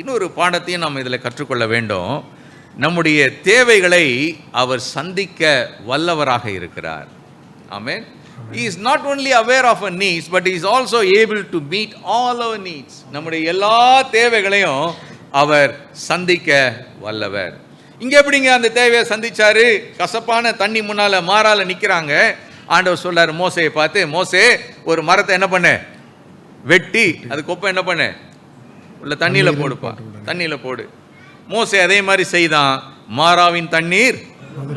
இன்னொரு பாடத்தையும் நாம் இதில் கற்றுக்கொள்ள வேண்டும். நம்முடைய தேவைகளை அவர் சந்திக்க வல்லவராக இருக்கிறார். ஆமென். He is not only aware of our needs, but he is also able to meet all our needs. நம்முடைய எல்லா தேவைகளையும் அவர் சந்திக்க வல்லவர். இங்கே எப்படிங்க அந்த தேவையை சந்திச்சாரு? கசப்பான தண்ணி முன்னால மாறால நிற்கிறாங்க. ஆண்டவர் சொல்றாரு மோசையை பார்த்து, மோசே ஒரு மரத்தை என்ன பண்ண, வெட்டி அது கொப்பை என்ன பண்ண, உள்ள தண்ணியில் போடுப்பா, தண்ணியில் போடு. மோசே அதே மாதிரி செய்தான். மாறாவின் தண்ணீர்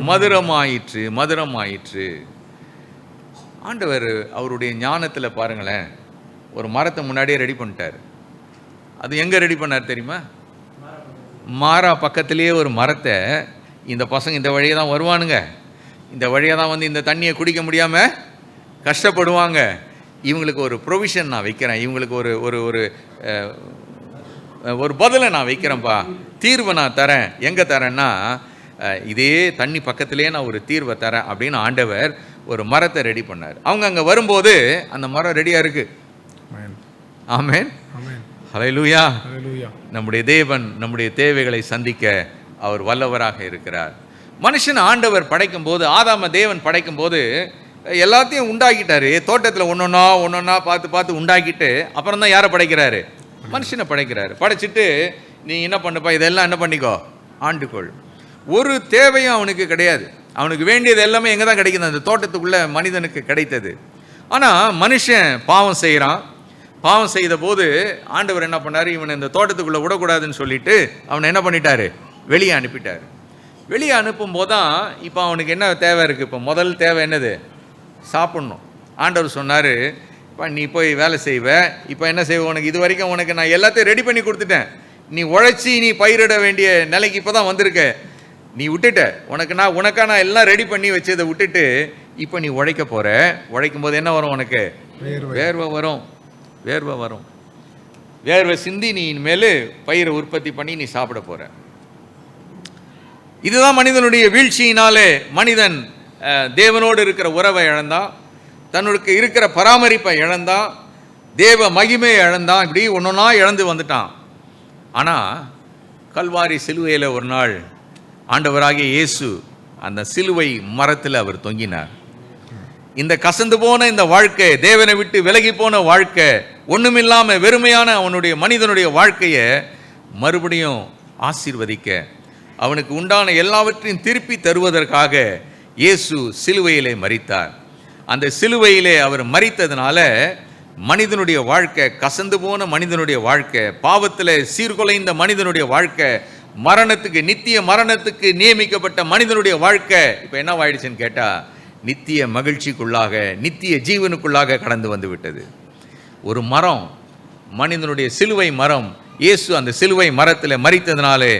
மதுரமாயிற்று, மதுரமாயிற்று. ஆண்டவர் அவருடைய ஞானத்தில் பாருங்களேன், ஒரு மரத்தை முன்னாடியே ரெடி பண்ணிட்டார். அது எங்கே ரெடி பண்ணார் தெரியுமா? மாறா பக்கத்திலேயே ஒரு மரத்தை. இந்த பசங்க இந்த வழியாக தான் வருவானுங்க, இந்த வழியாக தான் வந்து இந்த தண்ணியை குடிக்க முடியாமல் கஷ்டப்படுவாங்க. இவங்களுக்கு ஒரு ப்ரொவிஷன் நான் வைக்கிறேன், இவங்களுக்கு ஒரு ஒரு ஒரு ஒரு பதிலை நான் வைக்கிறேன்ப்பா, தீர்வை நான் தரேன். எங்கே தரேன்னா இதே தண்ணி பக்கத்திலே நான் ஒரு தீர்வை தரேன் அப்படின்னு ஆண்டவர் ஒரு மரத்தை ரெடி பண்ணார். அவங்க அங்கே வரும்போது அந்த மரம் ரெடியாக இருக்குது. ஆமென். ஹல்லேலூயா. நம்முடைய தேவன் நம்முடைய தேவைகளை சந்திக்க அவர் வல்லவராக இருக்கிறார். மனுஷன் ஆண்டவர் படைக்கும் போது, ஆதாம தேவன் படைக்கும் போது எல்லாத்தையும் உண்டாக்கிட்டாரு. தோட்டத்தில் ஒன்னொன்னா பார்த்து பார்த்து உண்டாக்கிட்டு அப்புறம் தான் யாரை படைக்கிறாரு? மனுஷனை படைக்கிறாரு. படைச்சிட்டு நீ என்ன பண்ணப்பா, இதெல்லாம் என்ன பண்ணிக்கோ, ஆண்டுகொள். ஒரு தேவையும் அவனுக்கு கிடையாது. அவனுக்கு வேண்டியது எல்லாமே எங்கே தான் கிடைக்குது? அந்த தோட்டத்துக்குள்ள மனிதனுக்கு கிடைத்தது. ஆனால் மனுஷன் பாவம் செய்கிறான். பாவம் செய்த போது ஆண்டவர் என்ன பண்ணார், இவனை இந்த தோட்டத்துக்குள்ளே விடக்கூடாதுன்னு சொல்லிட்டு அவனை என்ன பண்ணிட்டாரு, வெளியே அனுப்பிட்டார். வெளியே அனுப்பும் போது தான் இப்போ அவனுக்கு என்ன தேவை இருக்குது? இப்போ முதல் தேவை என்னது? சாப்பிட்ணும். ஆண்டவர் சொன்னார், இப்போ நீ போய் வேலை செய்வ, இப்போ என்ன செய்வ, உனக்கு இது வரைக்கும் உனக்கு நான் எல்லாத்தையும் ரெடி பண்ணி கொடுத்துட்டேன், நீ உழைச்சி நீ பயிரிட வேண்டிய நிலைக்கு இப்போ தான் வந்திருக்க, நீ விட்டுட்ட, உனக்கா நான் எல்லாம் ரெடி பண்ணி வச்சதை விட்டுட்டு இப்போ நீ உழைக்க போகிற. உழைக்கும் போது என்ன வரும் உனக்கு? வேர்வை வரும். வேர்வை வரும். வேர்வை சிந்தி நீ இனிமேல் பயிரை உற்பத்தி பண்ணி நீ சாப்பிட போகிற. இதுதான் மனிதனுடைய வீழ்ச்சியினாலே மனிதன் தேவனோடு இருக்கிற உறவை இழந்தான், தன்னுக்கு இருக்கிற பராமரிப்பை இழந்தான், தேவ மகிமையை இழந்தான். இப்படி ஒன்றொன்னா இழந்து வந்துட்டான். ஆனால் கல்வாரி சிலுவையில் ஒரு நாள் ஆண்டவராகிய இயேசு அந்த சிலுவை மரத்தில் அவர் தொங்கினார். இந்த கசந்து போன இந்த வாழ்க்கை, தேவனை விட்டு விலகி போன வாழ்க்கை, ஒன்றுமில்லாமல் வெறுமையான அவனுடைய மனிதனுடைய வாழ்க்கையை மறுபடியும் ஆசீர்வதிக்க, அவனுக்கு உண்டான எல்லாவற்றையும் திருப்பி தருவதற்காக இயேசு சிலுவையிலே மரித்தார். அந்த சிலுவையிலே அவர் மரித்ததுனால மனிதனுடைய வாழ்க்கை, கசந்து போன மனிதனுடைய வாழ்க்கை, பாவத்தில் சீர்குலைந்த மனிதனுடைய வாழ்க்கை, மரணத்துக்கு, நித்திய மரணத்துக்கு நியமிக்கப்பட்ட மனிதனுடைய வாழ்க்கை இப்போ என்ன ஆயிடுச்சுன்னு கேட்டால் நித்திய மகிழ்ச்சிக்குள்ளாக, நித்திய ஜீவனுக்குள்ளாக கடந்து வந்து விட்டது. ஒரு மரம், மனிதனுடைய சிலுவை மரம், இயேசு அந்த சிலுவை மரத்தில் மரித்ததுனாலே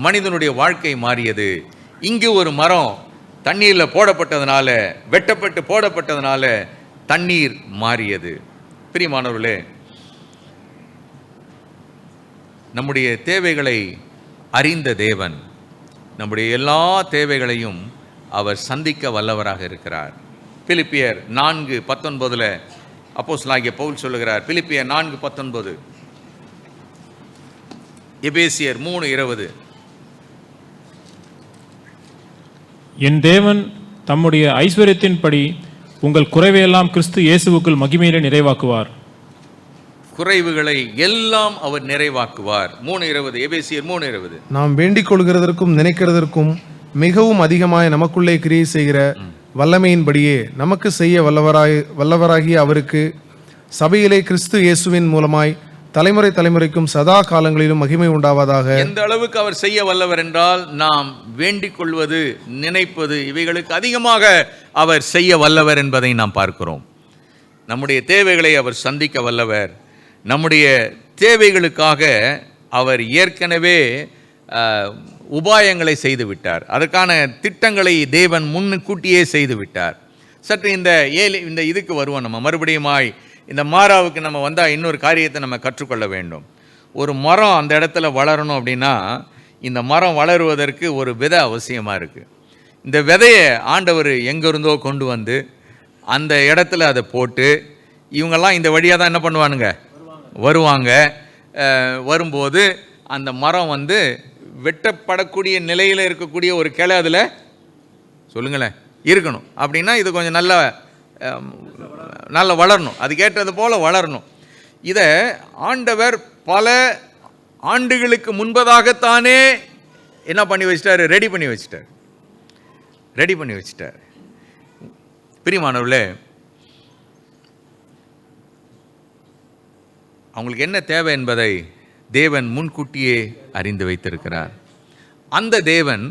மனிதனுடைய வாழ்க்கை மாறியது. இங்கு ஒரு மரம் தண்ணீரில் போடப்பட்டதுனால, வெட்டப்பட்டு போடப்பட்டதுனால தண்ணீர் மாறியது. பிரியமானவர்களே, நம்முடைய தேவைகளை அறிந்த தேவன் நம்முடைய எல்லா தேவைகளையும் அவர் சந்திக்க வல்லவராக இருக்கிறார். பிலிப்பியர் 4:19 அப்போஸ்தலனாகிய பவுல் சொல்லுகிறார். பிலிப்பியர் 4:19, எபேசியர் 3:20. என் தேவன் தம்முடைய ஐஸ்வர்யத்தின்படி உங்கள் குறைவையெல்லாம் கிறிஸ்து இயேசுவுக்குள் மகிமையிலே நிறைவாக்குவார். குறைவுகளை எல்லாம் அவர் நிறைவாக்குவார். 3:20, எபேசியர் 3:20. நாம் வேண்டிக் கொள்கிறதற்கும் நினைக்கிறதற்கும் மிகவும் அதிகமாய் நமக்குள்ளே கிரியை செய்கிற வல்லமையின்படியே நமக்கு செய்ய வல்லவராகிய அவருக்கு சபையிலே கிறிஸ்து இயேசுவின் மூலமாய் தலைமுறை தலைமுறைக்கும் சதா காலங்களிலும் மகிமை உண்டாவதாக. எந்த அளவுக்கு அவர் செய்ய வல்லவர் என்றால், நாம் வேண்டிக் கொள்வது, நினைப்பது, இவைகளுக்கு அதிகமாக அவர் செய்ய வல்லவர் என்பதை நாம் பார்க்கிறோம். நம்முடைய தேவைகளை அவர் சந்திக்க வல்லவர். நம்முடைய தேவைகளுக்காக அவர் ஏற்கனவே உபாயங்களை செய்து விட்டார். அதற்கான திட்டங்களை தேவன் முன்கூட்டியே செய்து விட்டார். சற்று இந்த இதுக்கு வருவோம். நம்ம மறுபடியுமாய் இந்த மாறாவுக்கு நம்ம வந்தால் இன்னொரு காரியத்தை நம்ம கற்றுக்கொள்ள வேண்டும். ஒரு மரம் அந்த இடத்துல வளரணும் அப்படின்னா, இந்த மரம் வளருவதற்கு ஒரு விதை அவசியமாக இருக்குது. இந்த விதையை ஆண்டவர் எங்கேருந்தோ கொண்டு வந்து அந்த இடத்துல அதை போட்டு, இவங்கெல்லாம் இந்த வழியாக தான் என்ன பண்ணுவானுங்க, வருவாங்க. வரும்போது அந்த மரம் வந்து வெட்டப்படக்கூடிய நிலையில் இருக்கக்கூடிய ஒரு கிளை அதில் சொல்லுங்களேன் இருக்கணும். அப்படின்னா இது கொஞ்சம் நல்லா வளரணும், அதுக்கேற்றது போல் வளரணும். இதை ஆண்டவர் பல ஆண்டுகளுக்கு முன்பதாகத்தானே என்ன பண்ணி வச்சிட்டாரு, ரெடி பண்ணி வச்சிட்டார். பிரியமானவர்களே, அவங்களுக்கு என்ன தேவை என்பதை தேவன் முன்கூட்டியே அறிந்து வைத்திருக்கிறார். அந்த தேவன்,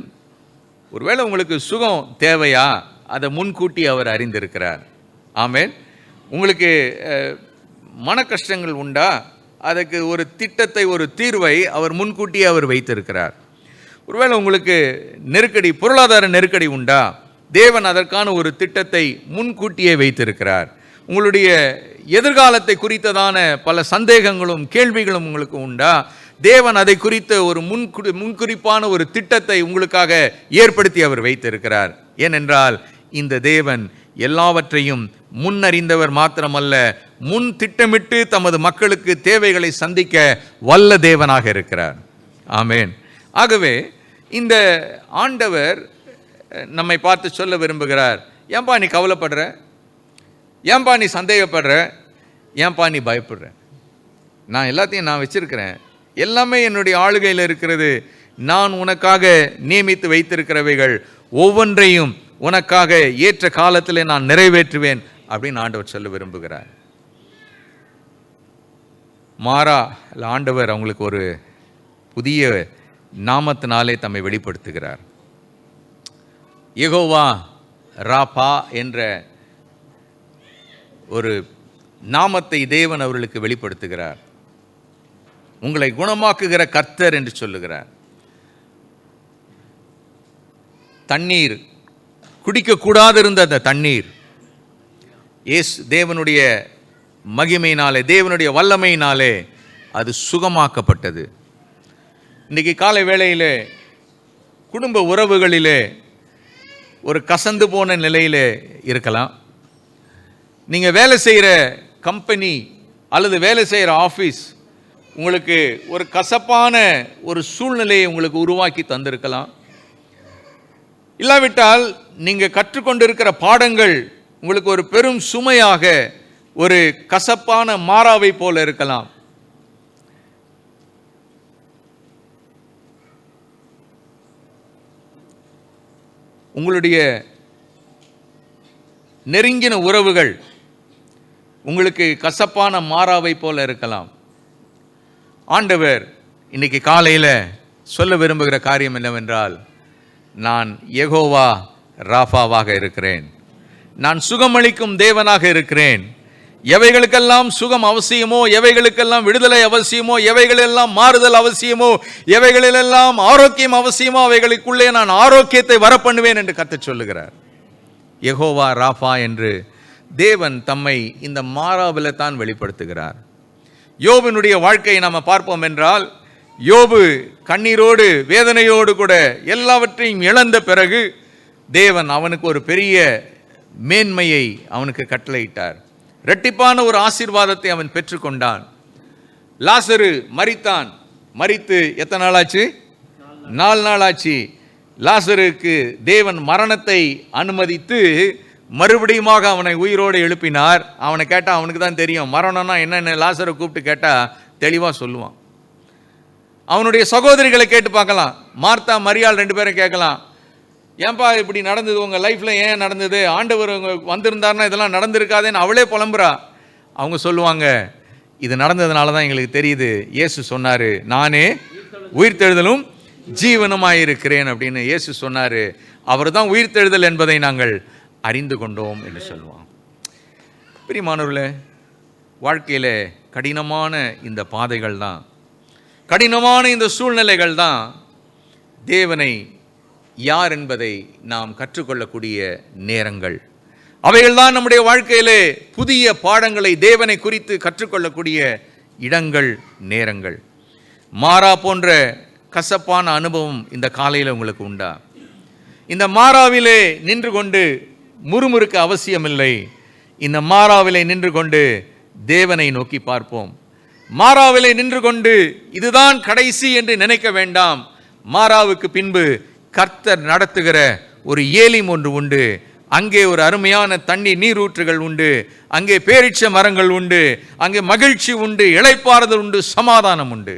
ஒருவேளை உங்களுக்கு சுகம் தேவையா, அதை முன்கூட்டி அவர் அறிந்திருக்கிறார். ஆமென். உங்களுக்கு மன கஷ்டங்கள் உண்டா, அதுக்கு ஒரு திட்டத்தை, ஒரு தீர்வை அவர் முன்கூட்டியே அவர் வைத்திருக்கிறார். ஒருவேளை உங்களுக்கு நெருக்கடி, பொருளாதார நெருக்கடி உண்டா, தேவன் அதற்கான ஒரு திட்டத்தை முன்கூட்டியே வைத்திருக்கிறார். உங்களுடைய எதிர்காலத்தை குறித்ததான பல சந்தேகங்களும் கேள்விகளும் உங்களுக்கு உண்டா, தேவன் அதை குறித்த ஒரு முன்குறிப்பான ஒரு திட்டத்தை உங்களுக்காக ஏற்படுத்தி அவர் வைத்திருக்கிறார். ஏனென்றால் இந்த தேவன் எல்லாவற்றையும் முன்னறிந்தவர் மாத்திரமல்ல, முன் திட்டமிட்டு தமது மக்களுக்கு தேவைகளை சந்திக்க வல்ல தேவனாக இருக்கிறார். ஆமென். ஆகவே இந்த ஆண்டவர் நம்மை பார்த்து சொல்ல விரும்புகிறார், ஏன்பா நீ கவலைப்படுற, ஏன்பா நீ சந்தேகப்படுற, ஏன்பா நீ பயப்படுற, நான் எல்லாத்தையும் நான் வச்சிருக்கிறேன், எல்லாமே என்னுடைய ஆளுகையில் இருக்கிறது, நான் உனக்காக நியமித்து வைத்திருக்கிறவைகள் ஒவ்வொன்றையும் உனக்காக ஏற்ற காலத்தில் நான் நிறைவேற்றுவேன் அப்படின்னு ஆண்டவர் சொல்ல விரும்புகிறார். மாறா ஆண்டவர் அவங்களுக்கு ஒரு புதிய நாமத்தினாலே தம்மை வெளிப்படுத்துகிறார். யெகோவா ராபா என்ற ஒரு நாமத்தை தேவன் அவர்களுக்கு வெளிப்படுத்துகிறார். உங்களை குணமாக்குகிற கர்த்தர் என்று சொல்லுகிறார். தண்ணீர் குடிக்கக்கூடாதிருந்த அந்த தண்ணீர் தேவனுடைய மகிமையினாலே, தேவனுடைய வல்லமையினாலே அது சுகமாக்கப்பட்டது. இன்றைக்கி காலை வேளையிலே குடும்ப உறவுகளிலே ஒரு கசந்து போன நிலையில் இருக்கலாம். நீங்கள் வேலை செய்கிற கம்பெனி அல்லது வேலை செய்கிற ஆஃபீஸ் உங்களுக்கு ஒரு கசப்பான ஒரு சூழ்நிலையை உங்களுக்கு உருவாக்கி தந்திருக்கலாம். இல்லாவிட்டால் நீங்கள் கற்றுக்கொண்டிருக்கிற பாடங்கள் உங்களுக்கு ஒரு பெரும் சுமையாக ஒரு கசப்பான மாறாவை போல இருக்கலாம். உங்களுடைய நெருங்கின உறவுகள் உங்களுக்கு கசப்பான மாறாவை போல இருக்கலாம். ஆண்டவர் இன்னைக்கு காலையில் சொல்ல விரும்புகிற காரியம் என்னவென்றால், நான் யெகோவா ராஃபாவாக இருக்கிறேன், நான் சுகமளிக்கும் தேவனாக இருக்கிறேன். எவைகளுக்கெல்லாம் சுகம் அவசியமோ, எவைகளுக்கெல்லாம் விடுதலை அவசியமோ, எவைகளெல்லாம் மாறுதல் அவசியமோ, எவைகளிலெல்லாம் ஆரோக்கியம் அவசியமோ, அவைகளுக்குள்ளே நான் ஆரோக்கியத்தை வரப்பண்ணுவேன் என்று கர்த்தர் சொல்லுகிறார். யெகோவா ராஃபா என்று தேவன் தம்மை இந்த மாறாவில் தான் வெளிப்படுத்துகிறார். யோபினுடைய வாழ்க்கையை நாம் பார்ப்போம் என்றால், யோபு கண்ணீரோடு வேதனையோடு கூட எல்லாவற்றையும் இழந்த பிறகு தேவன் அவனுக்கு ஒரு பெரிய மேன்மையை அவனுக்கு கட்டளையிட்டார். இரட்டிப்பான ஒரு ஆசீர்வாதத்தை அவன் பெற்றுக்கொண்டான். லாசரு மரித்தான். மரித்து எத்தனை நாள் ஆச்சு? 4 நாள் ஆச்சு. லாசருக்கு தேவன் மரணத்தை அனுமதித்து மறுபடியுமாக அவனை உயிரோடு எழுப்பினார். அவனை கேட்டால் அவனுக்கு தான் தெரியும் மரணம்னா என்னென்ன. லாசரை கூப்பிட்டு கேட்டால் தெளிவாக சொல்லுவான். அவனுடைய சகோதரிகளை கேட்டு பார்க்கலாம். மார்த்தா மரியாள் 2 பேரும் கேட்கலாம், ஏன்பா இப்படி நடந்தது, உங்கள் லைஃப்பில் ஏன் நடந்தது, ஆண்டவர் வந்திருந்தாருன்னா இதெல்லாம் நடந்திருக்காதேன்னு அவளே புலம்புறா. அவங்க சொல்லுவாங்க, இது நடந்ததுனால தான் எங்களுக்கு தெரியுது, இயேசு சொன்னார், நானே உயிர்த்தெழுதலும் ஜீவனுமாயிருக்கிறேன் அப்படின்னு இயேசு சொன்னார். அவர் தான் உயிர்த்தெழுதல் என்பதை நாங்கள் அறிந்து கொண்டோம் என்று சொல்லுவான். பிரியமானவர்களே, வாழ்க்கையில் கடினமான இந்த பாதைகள் தான், கடினமான இந்த சூழ்நிலைகள் தான் தேவனை யார் என்பதை நாம் கற்றுக்கொள்ளக்கூடிய நேரங்கள். அவைகள்தான் நம்முடைய வாழ்க்கையிலே புதிய பாடங்களை தேவனை குறித்து கற்றுக்கொள்ளக்கூடிய இடங்கள், நேரங்கள். மாறா போன்ற கசப்பான அனுபவம் இந்த காலையில் உங்களுக்கு உண்டா? இந்த மாறாவிலே நின்று கொண்டு முறுமுறுக்க அவசியமில்லை. இந்த மாறாவிலே நின்று கொண்டு தேவனை நோக்கி பார்ப்போம். மாறாவிலே நின்று கொண்டு இதுதான் கடைசி என்று நினைக்க வேண்டாம். மாறாவுக்கு பின்பு கர்த்தர் நடத்துகிற ஒரு ஏலிம் ஒன்று உண்டு. அங்கே ஒரு அருமையான தண்ணீர் நீரூற்றுகள் உண்டு, அங்கே பேரிச்ச மரங்கள் உண்டு, அங்கே மகிழ்ச்சி உண்டு, இளைப்பாறுதல் உண்டு, சமாதானம் உண்டு.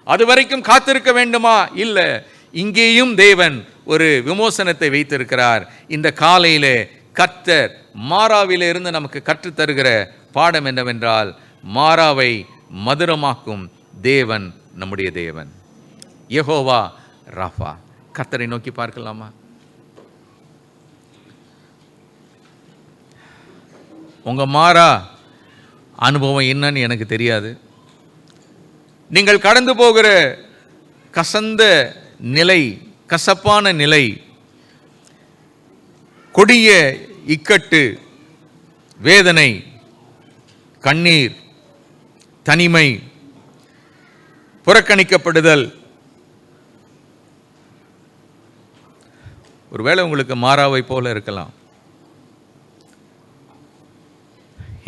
அது வரைக்கும் காத்திருக்க வேண்டுமா? இல்லை, இங்கேயும் தேவன் ஒரு விமோசனத்தை வைத்திருக்கிறார். இந்த காலையிலே கர்த்தர் மாறாவிலே இருந்து நமக்கு கற்றுத்தருகிற பாடம் என்னவென்றால், மாறாவை மதுரமாக்கும் தேவன் நம்முடைய தேவன். யெகோவா ராஃபா. கர்த்தரை நோக்கி பார்க்கலாமா? உங்க மாறா அனுபவம் என்னன்னு எனக்கு தெரியாது. நீங்கள் கடந்து போகிற கசந்த நிலை, கசப்பான நிலை, கொடிய இக்கட்டு, வேதனை, கண்ணீர், தனிமை, புறக்கணிக்கப்படுதல், ஒருவேளை உங்களுக்கு மாறாவை போல இருக்கலாம்.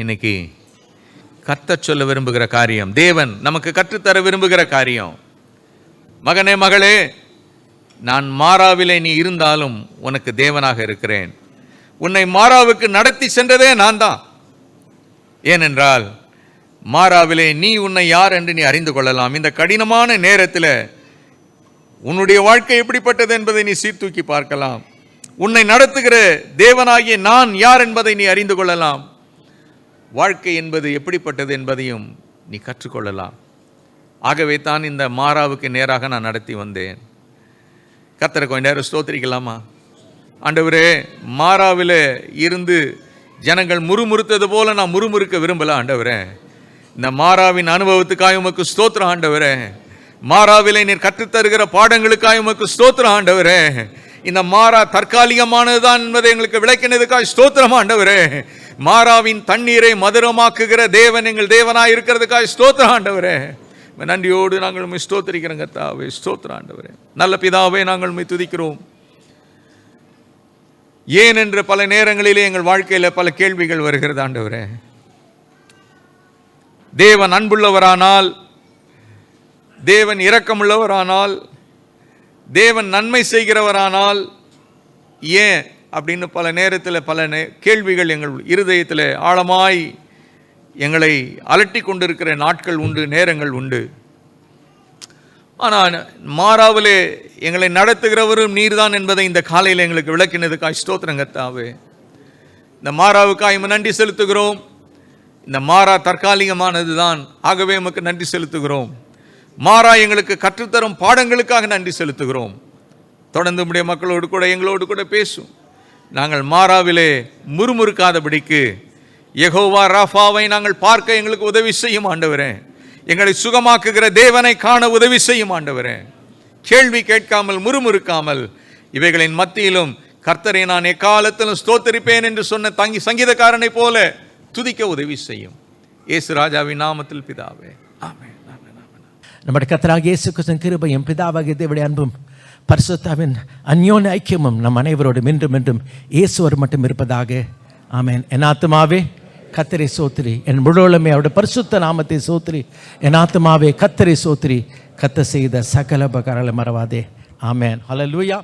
இன்னைக்கு கர்த்தர் சொல்ல விரும்புகிற காரியம், தேவன் நமக்கு கற்றுத்தர விரும்புகிற காரியம், மகனே மகளே, நான் மாறாவிலே நீ இருந்தாலும் உனக்கு தேவனாக இருக்கிறேன். உன்னை மாறாவுக்கு நடத்தி சென்றதே நான் தான். ஏனென்றால் மாறாவிலே நீ உன்னை யார் என்று நீ அறிந்து கொள்ளலாம். இந்த கடினமான நேரத்தில் உன்னுடைய வாழ்க்கை எப்படிப்பட்டது என்பதை நீ சீர்தூக்கி பார்க்கலாம். உன்னை நடத்துகிற தேவனாகிய நான் யார் என்பதை நீ அறிந்து கொள்ளலாம். வாழ்க்கை என்பது எப்படிப்பட்டது என்பதையும் நீ கற்றுக்கொள்ளலாம். ஆகவே தான் இந்த மாறாவுக்கு நேராக நான் நடத்தி வந்தேன். கர்த்தரை கொஞ்ச நேரம் ஸ்தோத்திரிக்கலாமா? ஆண்டவரே, மாறாவில் இருந்து ஜனங்கள் முறுமுறுத்தது போல நான் முறுமுறுக்க விரும்பல ஆண்டவரே. இந்த மாறாவின் அனுபவத்துக்காக உமக்கு ஸ்தோத்திரம் ஆண்டவரே. மாறாவிலே நீர் கற்றுத்தருகிற பாடங்களுக்காக உமக்கு ஸ்தோத்திரம் ஆண்டவரே. இந்த மாறா தற்காலிகமானதுதான் என்பதை எங்களுக்கு விளக்கினதுக்காக ஸ்தோத்திரம் ஆண்டவரே. மாறாவின் தண்ணீரை மதுரமாக்குகிற தேவன் எங்கள் தேவனாய் இருக்கிறதுக்காக ஸ்தோத்திரம் ஆண்டவரே. நன்றியோடு நாங்கள் உம்மை ஸ்தோத்திரிக்கிறோம் கர்த்தாவே. ஸ்தோத்திரம் ஆண்டவரே. நல்ல பிதாவே, நாங்கள் உம்மை துதிக்கிறோம். ஏன் என்று பல நேரங்களிலே எங்கள் வாழ்க்கையில் பல கேள்விகள் வருகிறது ஆண்டவரே. தேவன் அன்புள்ளவரானால், தேவன் இரக்கமுள்ளவரானால், தேவன் நன்மை செய்கிறவரானால் ஏன் அப்படின்னு பல நேரத்தில் பல கேள்விகள் எங்கள் இருதயத்தில் ஆழமாய் எங்களை அலட்டி கொண்டிருக்கிற நாட்கள் உண்டு, நேரங்கள் உண்டு. ஆனால் மாறாவிலே எங்களை நடத்துகிறவரும் நீர்தான் என்பதை இந்த காலையில் எங்களுக்கு விளக்கினதுக்காய் ஸ்தோத்திரம் கர்த்தாவே. இந்த மாறாவுக்காய் நன்றி செலுத்துகிறோம். இந்த மாறா தற்காலிகமானது தான். ஆகவே உமக்கு நன்றி செலுத்துகிறோம். மாறா எங்களுக்கு கற்றுத்தரும் பாடங்களுக்காக நன்றி செலுத்துகிறோம். தொடர்ந்து உம்முடைய மக்களோடு கூட எங்களோடு கூட பேசும். நாங்கள் மாறாவிலே முறுமுறுக்காதபடிக்கு யெகோவா ராஃபாவை நாங்கள் பார்க்க எங்களுக்கு உதவி செய்யும் ஆண்டவரே. எங்களை சுகமாக்குகிற தேவனை காண உதவி செய்யும் ஆண்டவரே. கேள்வி கேட்காமல் முறுமுறுக்காமல் இவைகளின் மத்தியிலும் கர்த்தரை நான் எக்காலத்திலும் ஸ்தோத்தரிப்பேன் என்று சொன்ன சங்கீதக்காரனை போல துதிக்க உதவி செய்யும். இயேசு ராஜாவின் நாமத்தில் பிதாவே, ஆமென். நம்முடைய கர்த்தராகிய இயேசு கிறிஸ்துவின் கிருபையும் பிதாவாகிய தேவனுடைய அன்பும் பரிசுத்தாவின் அந்யோன்ய ஐக்கியமும் நம் அனைவரோடும் என்றும் என்றும் இயேசுவர் மட்டும் இருப்பதாக. ஆமென். என் ஆத்துமாவே கர்த்தரை சோத்திரி, என் முழுவலுமே அவருடைய பரிசுத்த நாமத்தை சோத்திரி. என் ஆத்துமாவே கர்த்தரை சோத்திரி, கர்த்தர் செய்த சகல உபகாரங்களை மறவாதே. ஆமென். ஹல்லேலூயா.